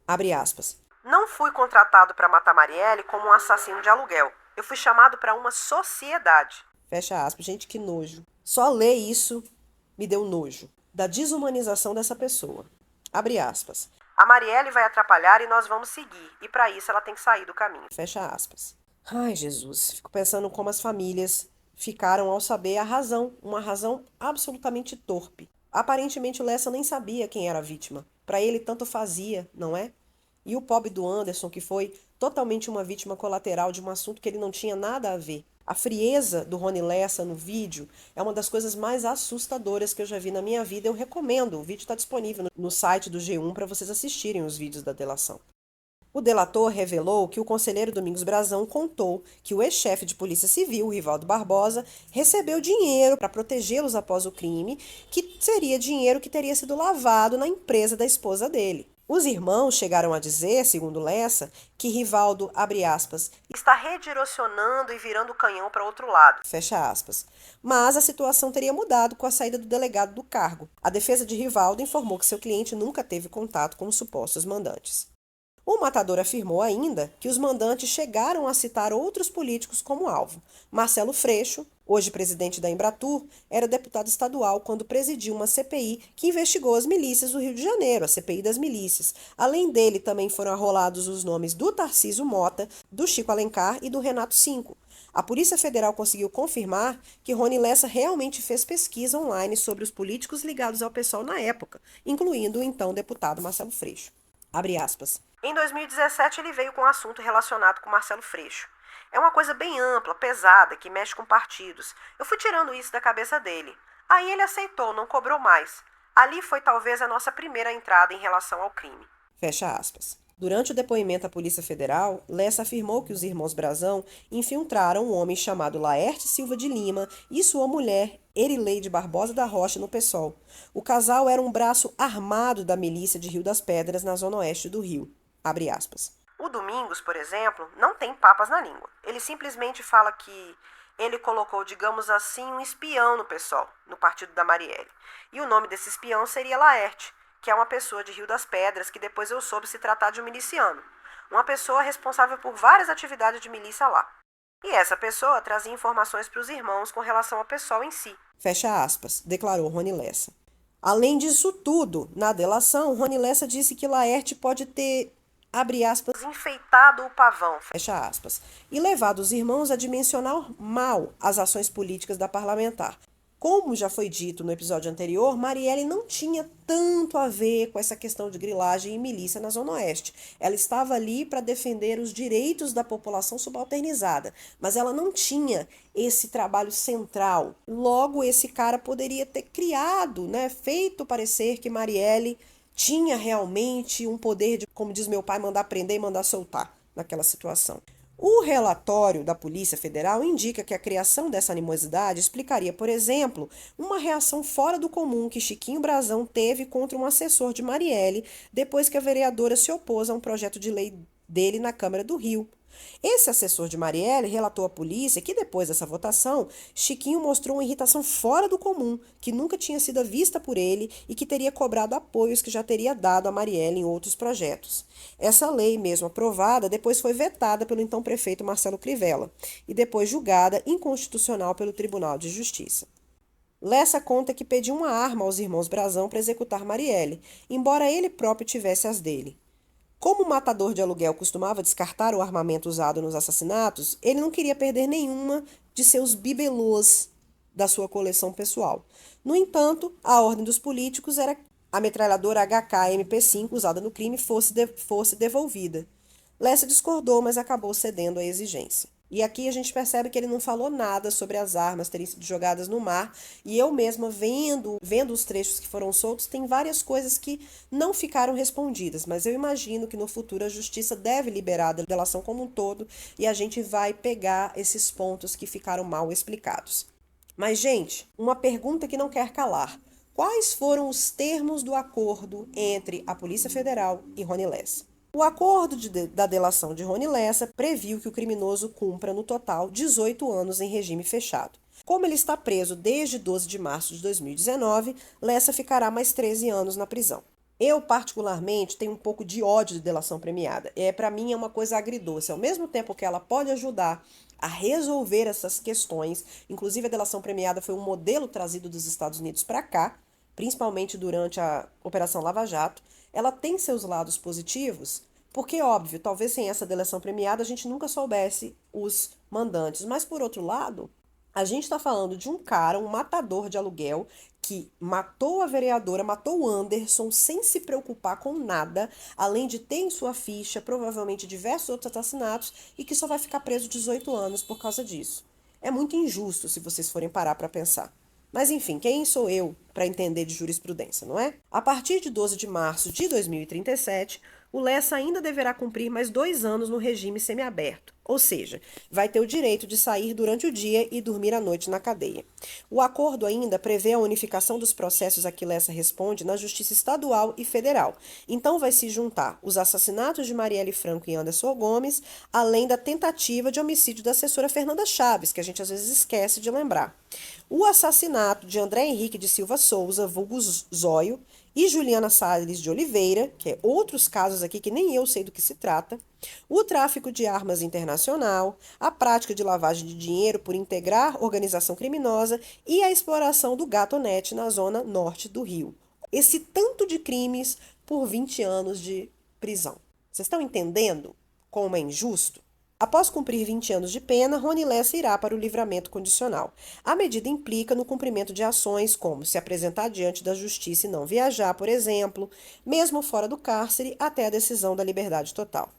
Abre aspas. Não fui contratado para matar Marielle como um assassino de aluguel. Eu fui chamado para uma sociedade. Fecha aspas. Gente, que nojo. Só ler isso me deu nojo. Da desumanização dessa pessoa. Abre aspas. A Marielle vai atrapalhar e nós vamos seguir. E para isso ela tem que sair do caminho. Fecha aspas. Ai, Jesus. Fico pensando como as famílias ficaram ao saber a razão. Uma razão absolutamente torpe. Aparentemente o Lessa nem sabia quem era a vítima. Para ele tanto fazia, não é? E o pobre do Anderson, que foi totalmente uma vítima colateral de um assunto que ele não tinha nada a ver. A frieza do Rony Lessa no vídeo é uma das coisas mais assustadoras que eu já vi na minha vida. Eu recomendo, o vídeo está disponível no site do G1 para vocês assistirem os vídeos da delação. O delator revelou que o conselheiro Domingos Brazão contou que o ex-chefe de Polícia Civil, Rivaldo Barbosa, recebeu dinheiro para protegê-los após o crime, que seria dinheiro que teria sido lavado na empresa da esposa dele. Os irmãos chegaram a dizer, segundo Lessa, que Rivaldo, abre aspas, está redirecionando e virando o canhão para outro lado, fecha aspas. Mas a situação teria mudado com a saída do delegado do cargo. A defesa de Rivaldo informou que seu cliente nunca teve contato com os supostos mandantes. O matador afirmou ainda que os mandantes chegaram a citar outros políticos como alvo. Marcelo Freixo, hoje presidente da Embratur, era deputado estadual quando presidiu uma CPI que investigou as milícias do Rio de Janeiro, a CPI das milícias. Além dele, também foram arrolados os nomes do Tarcísio Mota, do Chico Alencar e do Renato Cinco. A Polícia Federal conseguiu confirmar que Rony Lessa realmente fez pesquisa online sobre os políticos ligados ao PSOL na época, incluindo o então deputado Marcelo Freixo. Abre aspas. Em 2017, ele veio com um assunto relacionado com Marcelo Freixo. É uma coisa bem ampla, pesada, que mexe com partidos. Eu fui tirando isso da cabeça dele. Aí ele aceitou, não cobrou mais. Ali foi talvez a nossa primeira entrada em relação ao crime. Fecha aspas. Durante o depoimento à Polícia Federal, Lessa afirmou que os irmãos Brazão infiltraram um homem chamado Laerte Silva de Lima e sua mulher, Erileide Barbosa da Rocha, no PSOL. O casal era um braço armado da milícia de Rio das Pedras, na zona oeste do Rio. Abre aspas. O Domingos, por exemplo, não tem papas na língua. Ele simplesmente fala que ele colocou, digamos assim, um espião no PSOL, no partido da Marielle. E o nome desse espião seria Laerte, que é uma pessoa de Rio das Pedras que depois eu soube se tratar de um miliciano. Uma pessoa responsável por várias atividades de milícia lá. E essa pessoa trazia informações para os irmãos com relação ao PSOL em si. Fecha aspas, declarou Rony Lessa. Além disso tudo, na delação, Rony Lessa disse que Laerte pode ter, abre aspas, enfeitado o pavão, fecha aspas, e levado os irmãos a dimensionar mal as ações políticas da parlamentar. Como já foi dito no episódio anterior, Marielle não tinha tanto a ver com essa questão de grilagem e milícia na Zona Oeste. Ela estava ali para defender os direitos da população subalternizada, mas ela não tinha esse trabalho central. Logo, esse cara poderia ter criado, feito parecer que Marielle tinha realmente um poder de, como diz meu pai, mandar prender e mandar soltar naquela situação. O relatório da Polícia Federal indica que a criação dessa animosidade explicaria, por exemplo, uma reação fora do comum que Chiquinho Brazão teve contra um assessor de Marielle depois que a vereadora se opôs a um projeto de lei dele na Câmara do Rio. Esse assessor de Marielle relatou à polícia que depois dessa votação, Chiquinho mostrou uma irritação fora do comum, que nunca tinha sido vista por ele e que teria cobrado apoios que já teria dado a Marielle em outros projetos. Essa lei, mesmo aprovada, depois foi vetada pelo então prefeito Marcelo Crivella e depois julgada inconstitucional pelo Tribunal de Justiça. Lessa conta que pediu uma arma aos irmãos Brazão para executar Marielle, embora ele próprio tivesse as dele. Como o matador de aluguel costumava descartar o armamento usado nos assassinatos, ele não queria perder nenhuma de seus bibelôs da sua coleção pessoal. No entanto, a ordem dos políticos era a metralhadora HK-MP5 usada no crime fosse devolvida. Lessa discordou, mas acabou cedendo à exigência. E aqui a gente percebe que ele não falou nada sobre as armas terem sido jogadas no mar, e eu mesma vendo os trechos que foram soltos, tem várias coisas que não ficaram respondidas, mas eu imagino que no futuro a justiça deve liberar a delação como um todo e a gente vai pegar esses pontos que ficaram mal explicados. Mas, gente, uma pergunta que não quer calar. Quais foram os termos do acordo entre a Polícia Federal e Rony Lessa? O acordo da delação de Rony Lessa previu que o criminoso cumpra, no total, 18 anos em regime fechado. Como ele está preso desde 12 de março de 2019, Lessa ficará mais 13 anos na prisão. Eu, particularmente, tenho um pouco de ódio de delação premiada. Para mim, é uma coisa agridoce. Ao mesmo tempo que ela pode ajudar a resolver essas questões, inclusive a delação premiada foi um modelo trazido dos Estados Unidos para cá, principalmente durante a Operação Lava Jato, ela tem seus lados positivos, porque, óbvio, talvez sem essa delação premiada a gente nunca soubesse os mandantes. Mas, por outro lado, a gente está falando de um cara, um matador de aluguel, que matou a vereadora, matou o Anderson sem se preocupar com nada, além de ter em sua ficha provavelmente diversos outros assassinatos e que só vai ficar preso 18 anos por causa disso. É muito injusto se vocês forem parar para pensar. Mas enfim, quem sou eu para entender de jurisprudência, não é? A partir de 12 de março de 2037, o Lessa ainda deverá cumprir mais 2 anos no regime semiaberto, ou seja, vai ter o direito de sair durante o dia e dormir à noite na cadeia. O acordo ainda prevê a unificação dos processos a que Lessa responde na Justiça Estadual e Federal. Então vai se juntar os assassinatos de Marielle Franco e Anderson Gomes, além da tentativa de homicídio da assessora Fernanda Chaves, que a gente às vezes esquece de lembrar. O assassinato de André Henrique de Silva Souza, vulgo Zóio, e Juliana Salles de Oliveira, que é outros casos aqui que nem eu sei do que se trata, o tráfico de armas internacional, a prática de lavagem de dinheiro por integrar organização criminosa e a exploração do gatonete na zona norte do Rio. Esse tanto de crimes por 20 anos de prisão. Vocês estão entendendo como é injusto? Após cumprir 20 anos de pena, Rony Lessa irá para o livramento condicional. A medida implica no cumprimento de ações como se apresentar diante da justiça e não viajar, por exemplo, mesmo fora do cárcere, até a decisão da liberdade total.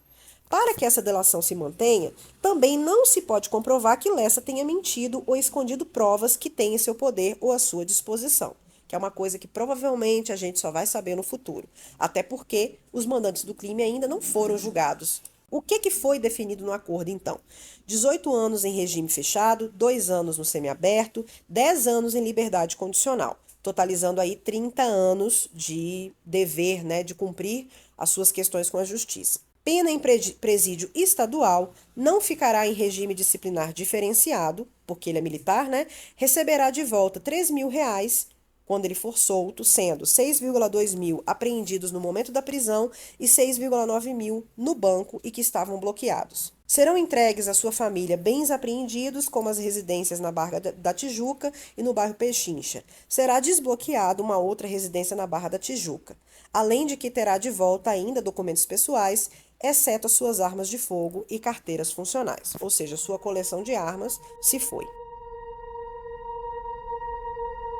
Para que essa delação se mantenha, também não se pode comprovar que Lessa tenha mentido ou escondido provas que tem em seu poder ou à sua disposição, que é uma coisa que provavelmente a gente só vai saber no futuro, até porque os mandantes do crime ainda não foram julgados. O que foi definido no acordo, então? 18 anos em regime fechado, 2 anos no semiaberto, 10 anos em liberdade condicional, totalizando aí 30 anos de dever, né, de cumprir as suas questões com a justiça. Pena em presídio estadual, não ficará em regime disciplinar diferenciado, porque ele é militar, né? Receberá de volta R$ 3.000 quando ele for solto, sendo 6,2 mil apreendidos no momento da prisão e 6,9 mil no banco e que estavam bloqueados. Serão entregues à sua família bens apreendidos, como as residências na Barra da Tijuca e no bairro Pechincha. Será desbloqueada uma outra residência na Barra da Tijuca, além de que terá de volta ainda documentos pessoais, exceto as suas armas de fogo e carteiras funcionais, ou seja, sua coleção de armas se foi.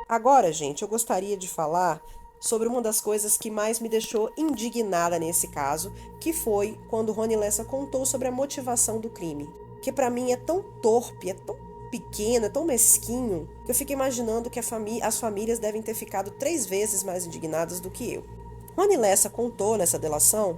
Agora, gente, eu gostaria de falar sobre uma das coisas que mais me deixou indignada nesse caso, que foi quando Rony Lessa contou sobre a motivação do crime, que para mim é tão torpe, é tão pequeno, é tão mesquinho, que eu fico imaginando que as famílias devem ter ficado 3 vezes mais indignadas do que eu. Rony Lessa contou nessa delação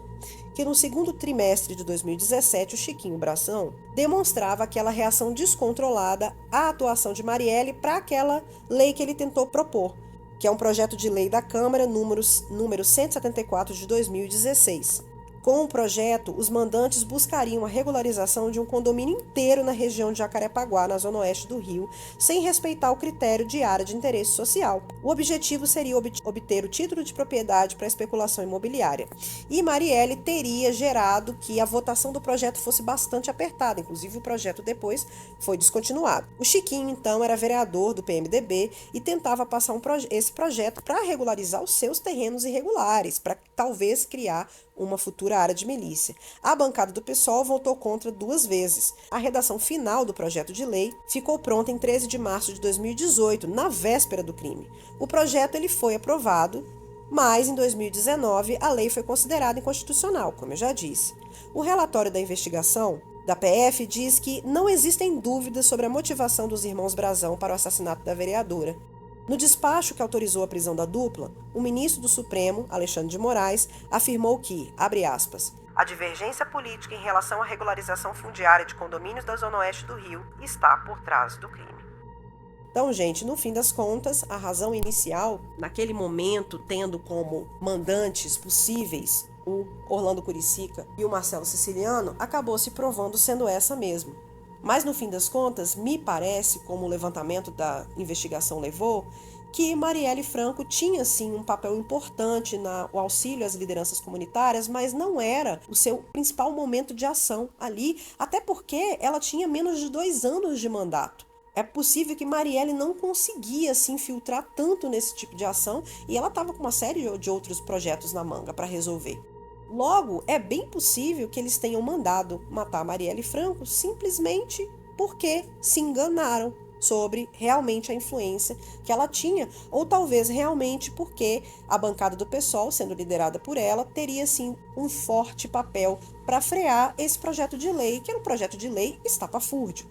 que no segundo trimestre de 2017 o Chiquinho Bração demonstrava aquela reação descontrolada à atuação de Marielle para aquela lei que ele tentou propor, que é um projeto de lei da Câmara número 174 de 2016. Com o projeto, os mandantes buscariam a regularização de um condomínio inteiro na região de Jacarepaguá, na zona oeste do Rio, sem respeitar o critério de área de interesse social. O objetivo seria obter o título de propriedade para especulação imobiliária. E Marielle teria gerado que a votação do projeto fosse bastante apertada, inclusive o projeto depois foi descontinuado. O Chiquinho, então, era vereador do PMDB e tentava passar esse projeto para regularizar os seus terrenos irregulares, para talvez criar uma futura área de milícia. A bancada do PSOL votou contra 2 vezes. A redação final do projeto de lei ficou pronta em 13 de março de 2018, na véspera do crime. O projeto ele foi aprovado Mas, em 2019, a lei foi considerada inconstitucional, como eu já disse. O relatório da investigação da PF diz que não existem dúvidas sobre a motivação dos irmãos Brazão para o assassinato da vereadora. No despacho que autorizou a prisão da dupla, o ministro do Supremo, Alexandre de Moraes, afirmou que, abre aspas, a divergência política em relação à regularização fundiária de condomínios da Zona Oeste do Rio está por trás do crime. Então, gente, no fim das contas, a razão inicial, naquele momento, tendo como mandantes possíveis o Orlando Curicica e o Marcelo Siciliano, acabou se provando sendo essa mesmo. Mas, no fim das contas, me parece, como o levantamento da investigação levou, que Marielle Franco tinha, sim, um papel importante no auxílio às lideranças comunitárias, mas não era o seu principal momento de ação ali, até porque ela tinha menos de 2 anos de mandato. É possível que Marielle não conseguia se infiltrar tanto nesse tipo de ação e ela estava com uma série de outros projetos na manga para resolver. Logo, é bem possível que eles tenham mandado matar Marielle Franco simplesmente porque se enganaram sobre realmente a influência que ela tinha, ou talvez realmente porque a bancada do PSOL, sendo liderada por ela, teria sim um forte papel para frear esse projeto de lei, que era um projeto de lei estapafúrdio.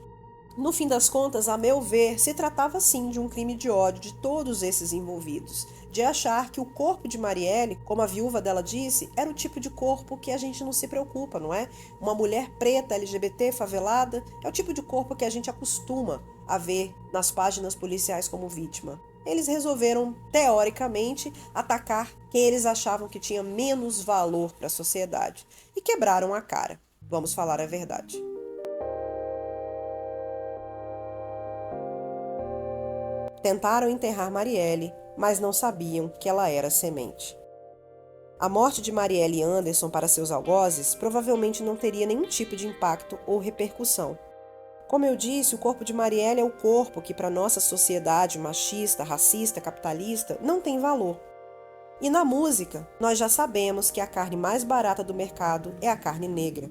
No fim das contas, a meu ver, se tratava sim de um crime de ódio de todos esses envolvidos, de achar que o corpo de Marielle, como a viúva dela disse, era o tipo de corpo que a gente não se preocupa, não é? Uma mulher preta, LGBT, favelada, é o tipo de corpo que a gente acostuma a ver nas páginas policiais como vítima. Eles resolveram, teoricamente, atacar quem eles achavam que tinha menos valor para a sociedade e quebraram a cara. Vamos falar a verdade. Tentaram enterrar Marielle, mas não sabiam que ela era semente. A morte de Marielle Anderson para seus algozes provavelmente não teria nenhum tipo de impacto ou repercussão. Como eu disse, o corpo de Marielle é o corpo que para nossa sociedade machista, racista, capitalista, não tem valor. E na música, nós já sabemos que a carne mais barata do mercado é a carne negra.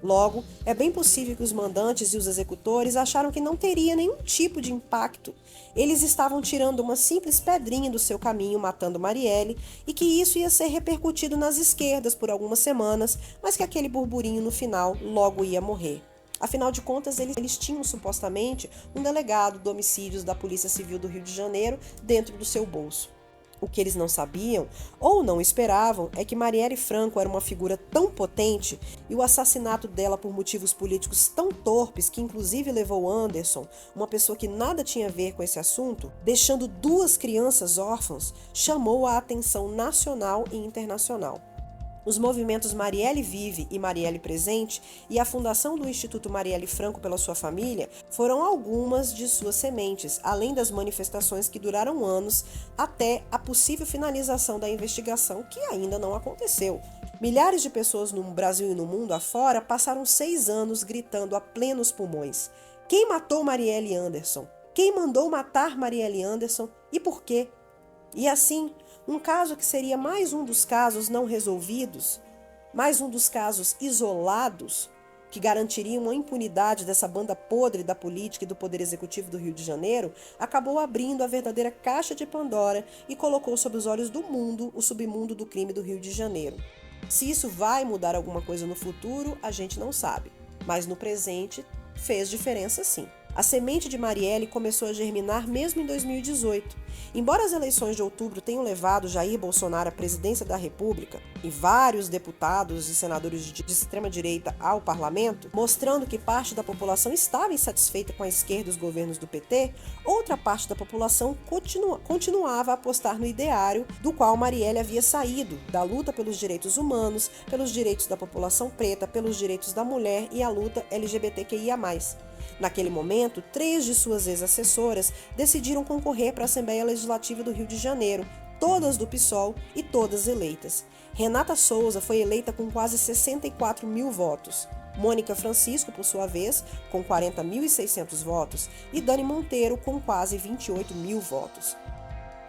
Logo, é bem possível que os mandantes e os executores acharam que não teria nenhum tipo de impacto. Eles estavam tirando uma simples pedrinha do seu caminho, matando Marielle, e que isso ia ser repercutido nas esquerdas por algumas semanas, mas que aquele burburinho no final logo ia morrer. Afinal de contas, eles tinham supostamente um delegado de homicídios da Polícia Civil do Rio de Janeiro dentro do seu bolso. O que eles não sabiam, ou não esperavam, é que Marielle Franco era uma figura tão potente e o assassinato dela por motivos políticos tão torpes que inclusive levou Anderson, uma pessoa que nada tinha a ver com esse assunto, deixando 2 crianças órfãs, chamou a atenção nacional e internacional. Os movimentos Marielle Vive e Marielle Presente e a fundação do Instituto Marielle Franco pela sua família foram algumas de suas sementes, além das manifestações que duraram anos até a possível finalização da investigação, que ainda não aconteceu. Milhares de pessoas no Brasil e no mundo afora passaram 6 anos gritando a plenos pulmões: quem matou Marielle Anderson? Quem mandou matar Marielle Anderson e por quê? E assim, um caso que seria mais um dos casos não resolvidos, mais um dos casos isolados, que garantiriam a impunidade dessa banda podre da política e do Poder Executivo do Rio de Janeiro, acabou abrindo a verdadeira caixa de Pandora e colocou sob os olhos do mundo o submundo do crime do Rio de Janeiro. Se isso vai mudar alguma coisa no futuro, a gente não sabe, mas no presente fez diferença sim. A semente de Marielle começou a germinar mesmo em 2018. Embora as eleições de outubro tenham levado Jair Bolsonaro à presidência da República e vários deputados e senadores de extrema-direita ao parlamento, mostrando que parte da população estava insatisfeita com a esquerda e os governos do PT, outra parte da população continuava a apostar no ideário do qual Marielle havia saído, da luta pelos direitos humanos, pelos direitos da população preta, pelos direitos da mulher e a luta LGBTQIA+. Naquele momento, 3 de suas ex-assessoras decidiram concorrer para a Assembleia Legislativa do Rio de Janeiro, todas do PSOL e todas eleitas. Renata Souza foi eleita com quase 64 mil votos. Mônica Francisco, por sua vez, com 40.600 votos, e Dani Monteiro, com quase 28 mil votos.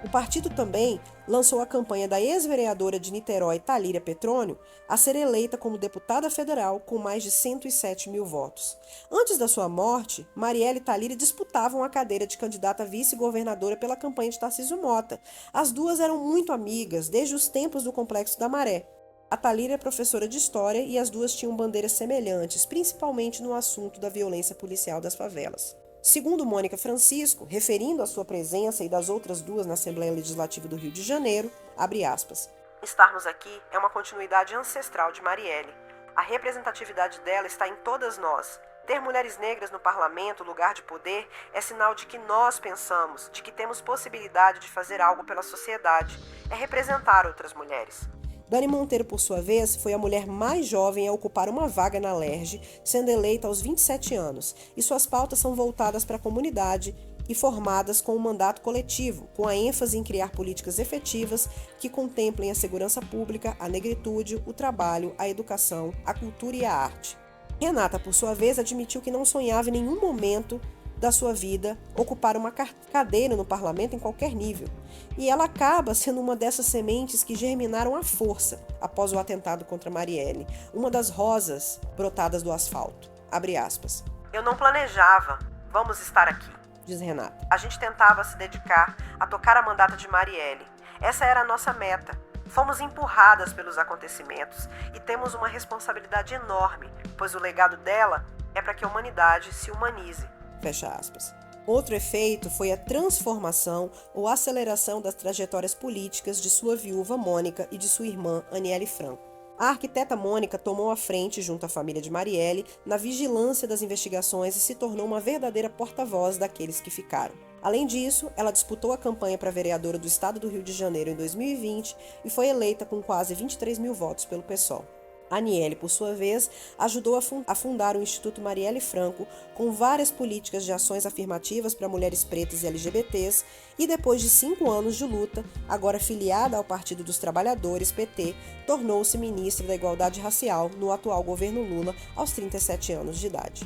O partido também lançou a campanha da ex-vereadora de Niterói, Thalíria Petrônio, a ser eleita como deputada federal com mais de 107 mil votos. Antes da sua morte, Marielle e Thalíria disputavam a cadeira de candidata a vice-governadora pela campanha de Tarcísio Mota. As duas eram muito amigas desde os tempos do Complexo da Maré. A Thalíria é professora de História e as duas tinham bandeiras semelhantes, principalmente no assunto da violência policial das favelas. Segundo Mônica Francisco, referindo a sua presença e das outras duas na Assembleia Legislativa do Rio de Janeiro, abre aspas, estarmos aqui é uma continuidade ancestral de Marielle. A representatividade dela está em todas nós. Ter mulheres negras no parlamento, lugar de poder, é sinal de que nós pensamos, de que temos possibilidade de fazer algo pela sociedade. É representar outras mulheres. Dani Monteiro, por sua vez, foi a mulher mais jovem a ocupar uma vaga na LERJ, sendo eleita aos 27 anos, e suas pautas são voltadas para a comunidade e formadas com um mandato coletivo, com a ênfase em criar políticas efetivas que contemplem a segurança pública, a negritude, o trabalho, a educação, a cultura e a arte. Renata, por sua vez, admitiu que não sonhava em nenhum momento da sua vida ocupar uma cadeira no parlamento em qualquer nível. E ela acaba sendo uma dessas sementes que germinaram à força após o atentado contra Marielle, uma das rosas brotadas do asfalto. Abre aspas. Eu não planejava, vamos estar aqui, diz Renata. A gente tentava se dedicar a tocar a mandata de Marielle. Essa era a nossa meta. Fomos empurradas pelos acontecimentos e temos uma responsabilidade enorme, pois o legado dela é para que a humanidade se humanize. Fecha aspas. Outro efeito foi a transformação ou aceleração das trajetórias políticas de sua viúva Mônica e de sua irmã Aniele Franco. A arquiteta Mônica tomou a frente, junto à família de Marielle, na vigilância das investigações e se tornou uma verdadeira porta-voz daqueles que ficaram. Além disso, ela disputou a campanha para vereadora do estado do Rio de Janeiro em 2020 e foi eleita com quase 23 mil votos pelo PSOL. Aniele, por sua vez, ajudou a fundar o Instituto Marielle Franco, com várias políticas de ações afirmativas para mulheres pretas e LGBTs, e depois de 5 anos de luta, agora filiada ao Partido dos Trabalhadores, PT, tornou-se ministra da Igualdade Racial no atual governo Lula, aos 37 anos de idade.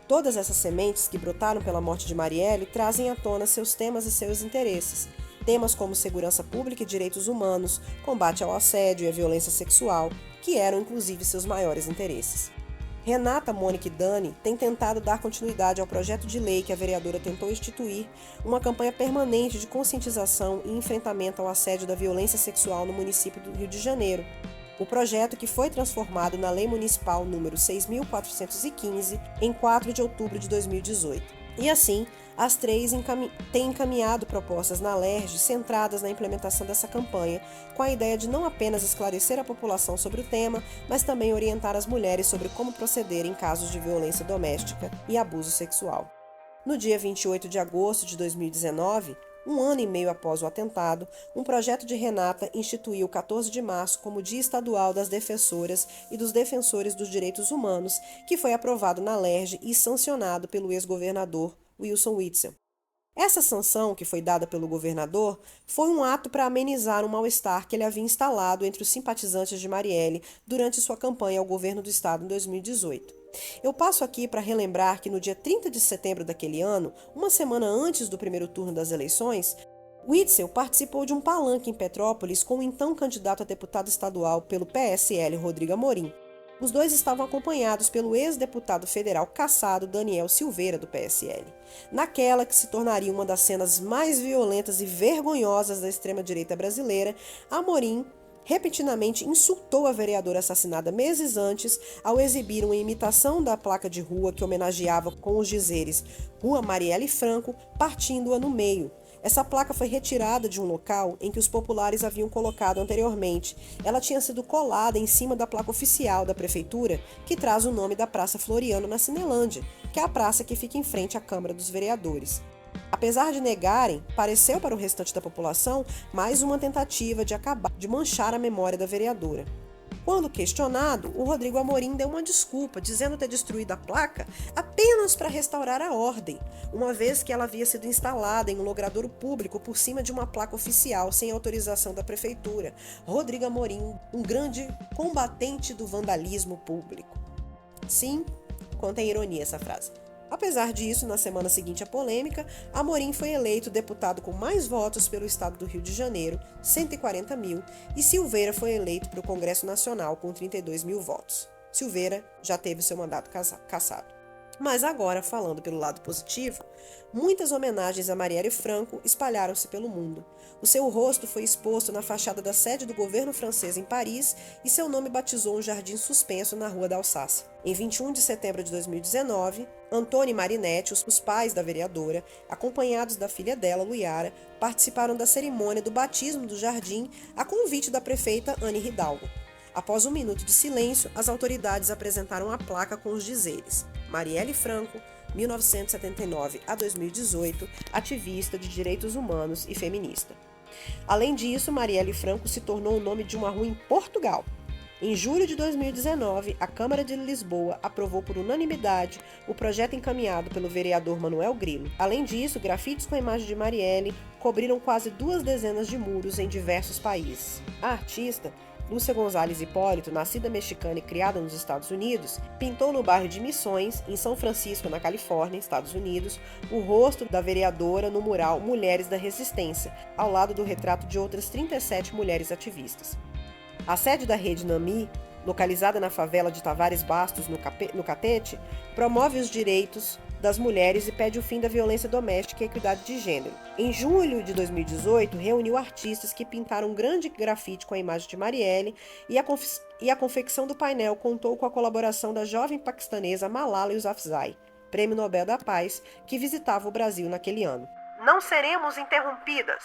Todas essas sementes que brotaram pela morte de Marielle trazem à tona seus temas e seus interesses. Temas como segurança pública e direitos humanos, combate ao assédio e à violência sexual, que eram inclusive seus maiores interesses. Renata, Mônica e Dani têm tentado dar continuidade ao projeto de lei que a vereadora tentou instituir, uma campanha permanente de conscientização e enfrentamento ao assédio da violência sexual no município do Rio de Janeiro. O projeto que foi transformado na Lei Municipal número 6.415 em 4 de outubro de 2018. E assim, as três têm encaminhado propostas na LERJ centradas na implementação dessa campanha, com a ideia de não apenas esclarecer a população sobre o tema, mas também orientar as mulheres sobre como proceder em casos de violência doméstica e abuso sexual. No dia 28 de agosto de 2019, um ano e meio após o atentado, um projeto de Renata instituiu o 14 de março como Dia Estadual das Defensoras e dos Defensores dos Direitos Humanos, que foi aprovado na LERJ e sancionado pelo ex-governador Wilson Witzel. Essa sanção, que foi dada pelo governador, foi um ato para amenizar um mal-estar que ele havia instalado entre os simpatizantes de Marielle durante sua campanha ao governo do estado em 2018. Eu passo aqui para relembrar que no dia 30 de setembro daquele ano, uma semana antes do primeiro turno das eleições, Witzel participou de um palanque em Petrópolis com o então candidato a deputado estadual pelo PSL, Rodrigo Amorim. Os dois estavam acompanhados pelo ex-deputado federal cassado Daniel Silveira, do PSL. Naquela que se tornaria uma das cenas mais violentas e vergonhosas da extrema-direita brasileira, Amorim repentinamente insultou a vereadora assassinada meses antes ao exibir uma imitação da placa de rua que homenageava com os dizeres Rua Marielle Franco, partindo-a no meio. Essa placa foi retirada de um local em que os populares haviam colocado anteriormente. Ela tinha sido colada em cima da placa oficial da prefeitura, que traz o nome da Praça Floriano na Cinelândia, que é a praça que fica em frente à Câmara dos Vereadores. Apesar de negarem, pareceu para o restante da população mais uma tentativa de manchar a memória da vereadora. Quando questionado, o Rodrigo Amorim deu uma desculpa, dizendo ter destruído a placa apenas para restaurar a ordem, uma vez que ela havia sido instalada em um logradouro público por cima de uma placa oficial sem autorização da prefeitura. Rodrigo Amorim, um grande combatente do vandalismo público. Sim, contém ironia essa frase. Apesar disso, na semana seguinte à polêmica, Amorim foi eleito deputado com mais votos pelo estado do Rio de Janeiro, 140 mil, e Silveira foi eleito para o Congresso Nacional com 32 mil votos. Silveira já teve seu mandato cassado. Mas agora, falando pelo lado positivo, muitas homenagens a Marielle Franco espalharam-se pelo mundo. O seu rosto foi exposto na fachada da sede do governo francês em Paris e seu nome batizou um jardim suspenso na Rua da Alsácia. Em 21 de setembro de 2019, Antônio e Marinette, os pais da vereadora, acompanhados da filha dela, Luiara, participaram da cerimônia do batismo do jardim a convite da prefeita Anne Hidalgo. Após um minuto de silêncio, as autoridades apresentaram a placa com os dizeres: Marielle Franco, 1979 a 2018, ativista de direitos humanos e feminista. Além disso, Marielle Franco se tornou o nome de uma rua em Portugal. Em julho de 2019, a Câmara de Lisboa aprovou por unanimidade o projeto encaminhado pelo vereador Manuel Grilo. Além disso, grafites com a imagem de Marielle cobriram quase 2 dezenas de muros em diversos países. A artista, Lúcia Gonzalez Hipólito, nascida mexicana e criada nos Estados Unidos, pintou no bairro de Missões, em São Francisco, na Califórnia, Estados Unidos, o rosto da vereadora no mural Mulheres da Resistência, ao lado do retrato de outras 37 mulheres ativistas. A sede da rede NAMI, localizada na favela de Tavares Bastos, no Catete, promove os direitos das mulheres e pede o fim da violência doméstica e equidade de gênero. Em julho de 2018, reuniu artistas que pintaram um grande grafite com a imagem de Marielle e a confecção do painel contou com a colaboração da jovem paquistanesa Malala Yousafzai, Prêmio Nobel da Paz, que visitava o Brasil naquele ano. Não seremos interrompidas!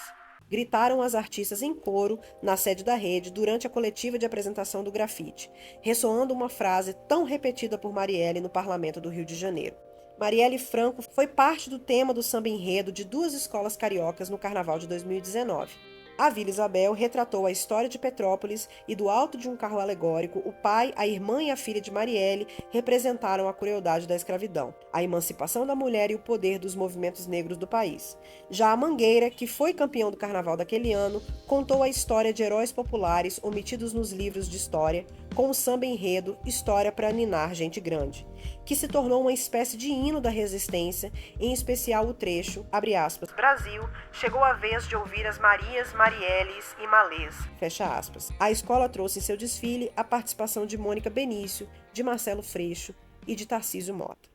Gritaram as artistas em coro na sede da rede durante a coletiva de apresentação do grafite, ressoando uma frase tão repetida por Marielle no Parlamento do Rio de Janeiro. Marielle Franco foi parte do tema do samba enredo de 2 escolas cariocas no Carnaval de 2019. A Vila Isabel retratou a história de Petrópolis e do alto de um carro alegórico, o pai, a irmã e a filha de Marielle representaram a crueldade da escravidão, a emancipação da mulher e o poder dos movimentos negros do país. Já a Mangueira, que foi campeão do carnaval daquele ano, contou a história de heróis populares omitidos nos livros de história, com o samba enredo História para Ninar Gente Grande, que se tornou uma espécie de hino da resistência, em especial o trecho, abre aspas, Brasil, chegou a vez de ouvir as Marias, Marielles e Malês, fecha aspas. A escola trouxe em seu desfile a participação de Mônica Benício, de Marcelo Freixo e de Tarcísio Mota.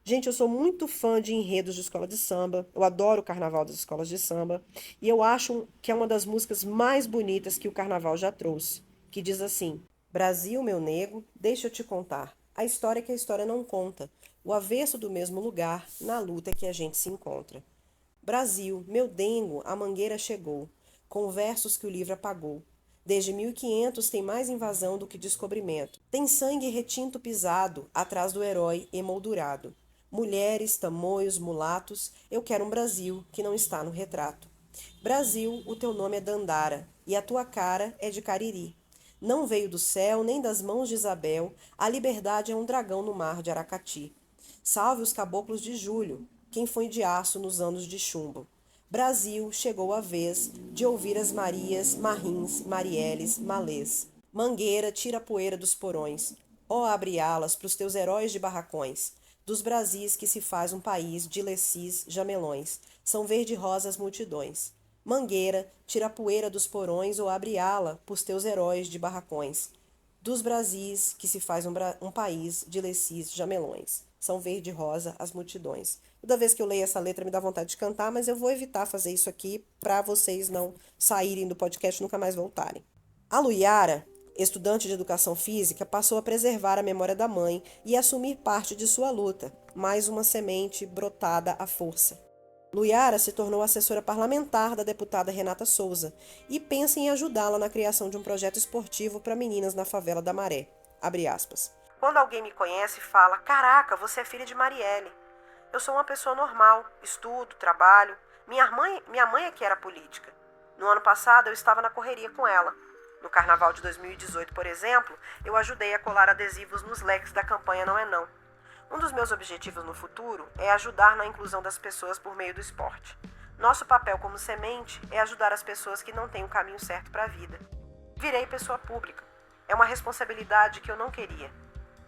Gente, eu sou muito fã de enredos de escola de samba, eu adoro o carnaval das escolas de samba, e eu acho que é uma das músicas mais bonitas que o carnaval já trouxe, que diz assim: Brasil, meu nego, deixa eu te contar. A história que a história não conta. O avesso do mesmo lugar, na luta que a gente se encontra. Brasil, meu dengo, a mangueira chegou, com versos que o livro apagou. Desde 1500 tem mais invasão do que descobrimento. Tem sangue retinto pisado, atrás do herói emoldurado. Mulheres, tamoios, mulatos, eu quero um Brasil que não está no retrato. Brasil, o teu nome é Dandara, e a tua cara é de Cariri. Não veio do céu, nem das mãos de Isabel, a liberdade é um dragão no mar de Aracati. Salve os caboclos de julho, quem foi de aço nos anos de chumbo. Brasil, chegou a vez de ouvir as Marias, Marrins, Marielles, Malês. Mangueira, tira a poeira dos porões. Ó, abre alas pros teus heróis de barracões. Dos Brasis que se faz um país de lecis, jamelões. São verde-rosa as multidões. Mangueira, tira a poeira dos porões ou abre ala pros teus heróis de barracões. Dos Brasis, que se faz um país de lecis jamelões. São verde-rosa as multidões. Toda vez que eu leio essa letra me dá vontade de cantar, mas eu vou evitar fazer isso aqui para vocês não saírem do podcast e nunca mais voltarem. A Luiara, estudante de educação física, passou a preservar a memória da mãe e assumir parte de sua luta, mais uma semente brotada à força. Luiara se tornou assessora parlamentar da deputada Renata Souza e pensa em ajudá-la na criação de um projeto esportivo para meninas na favela da Maré. Abre aspas. Quando alguém me conhece, fala: "Caraca, você é filha de Marielle." Eu sou uma pessoa normal, estudo, trabalho. Minha mãe é que era política. No ano passado eu estava na correria com ela. No carnaval de 2018, por exemplo, eu ajudei a colar adesivos nos leques da campanha Não é Não. Um dos meus objetivos no futuro é ajudar na inclusão das pessoas por meio do esporte. Nosso papel como semente é ajudar as pessoas que não têm o caminho certo para a vida. Virei pessoa pública. É uma responsabilidade que eu não queria.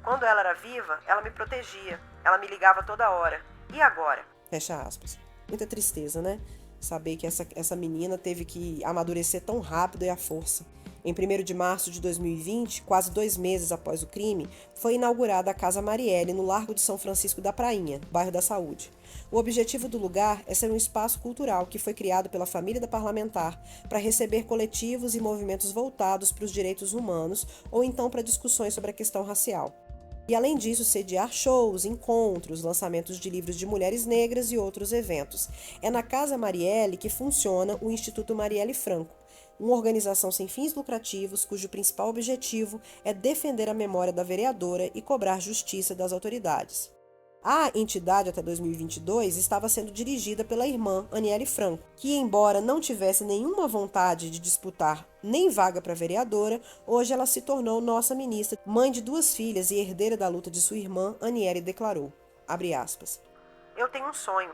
Quando ela era viva, ela me protegia. Ela me ligava toda hora. E agora? Fecha aspas. Muita tristeza, né? Saber que essa menina teve que amadurecer tão rápido e à força. Em 1º de março de 2020, quase 2 meses após o crime, foi inaugurada a Casa Marielle no Largo de São Francisco da Prainha, bairro da Saúde. O objetivo do lugar é ser um espaço cultural que foi criado pela família da parlamentar para receber coletivos e movimentos voltados para os direitos humanos ou então para discussões sobre a questão racial. E, além disso, sediar shows, encontros, lançamentos de livros de mulheres negras e outros eventos. É na Casa Marielle que funciona o Instituto Marielle Franco, uma organização sem fins lucrativos cujo principal objetivo é defender a memória da vereadora e cobrar justiça das autoridades. A entidade, até 2022, estava sendo dirigida pela irmã Aniele Franco, que, embora não tivesse nenhuma vontade de disputar nem vaga para vereadora, hoje ela se tornou nossa ministra, mãe de 2 filhas e herdeira da luta de sua irmã. Aniele declarou, abre aspas, "Eu tenho um sonho,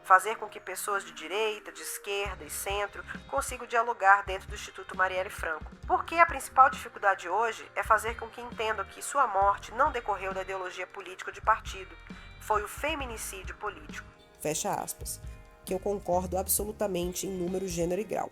fazer com que pessoas de direita, de esquerda e centro consigam dialogar dentro do Instituto Marielle Franco. Porque a principal dificuldade hoje é fazer com que entendam que sua morte não decorreu da ideologia política ou de partido, foi o feminicídio político." Fecha aspas. Que eu concordo absolutamente em número, gênero e grau.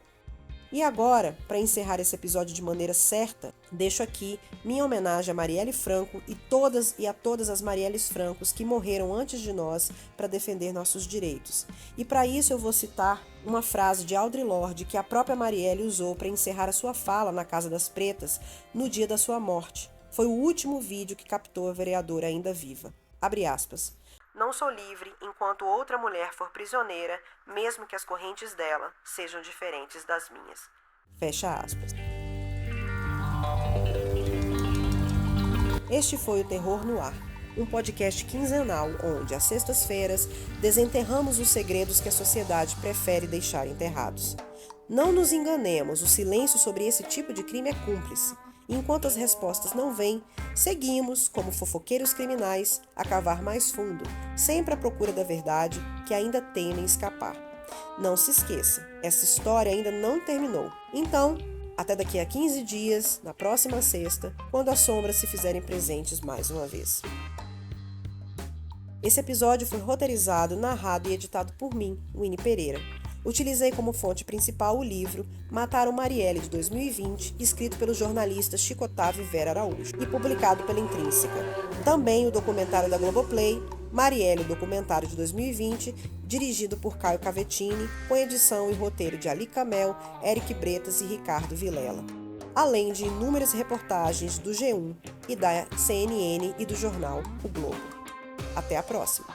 E agora, para encerrar esse episódio de maneira certa, deixo aqui minha homenagem a Marielle Franco e a todas as Marielles Francos que morreram antes de nós para defender nossos direitos. E para isso eu vou citar uma frase de Audre Lorde que a própria Marielle usou para encerrar a sua fala na Casa das Pretas no dia da sua morte. Foi o último vídeo que captou a vereadora ainda viva. Abre aspas. "Não sou livre enquanto outra mulher for prisioneira, mesmo que as correntes dela sejam diferentes das minhas." Fecha aspas. Este foi o Terror no Ar, um podcast quinzenal onde, às sextas-feiras, desenterramos os segredos que a sociedade prefere deixar enterrados. Não nos enganemos, o silêncio sobre esse tipo de crime é cúmplice. Enquanto as respostas não vêm, seguimos, como fofoqueiros criminais, a cavar mais fundo, sempre à procura da verdade que ainda temem escapar. Não se esqueça, essa história ainda não terminou. Então, até daqui a 15 dias, na próxima sexta, quando as sombras se fizerem presentes mais uma vez. Esse episódio foi roteirizado, narrado e editado por mim, Winnie Pereira. Utilizei como fonte principal o livro Mataram Marielle, de 2020, escrito pelo jornalista Chico Otávio Vera Araújo e publicado pela Intrínseca. Também o documentário da Globoplay, Marielle, o documentário de 2020, dirigido por Caio Cavetini, com edição e roteiro de Ali Camel, Eric Bretas e Ricardo Vilela. Além de inúmeras reportagens do G1 e da CNN e do jornal O Globo. Até a próxima!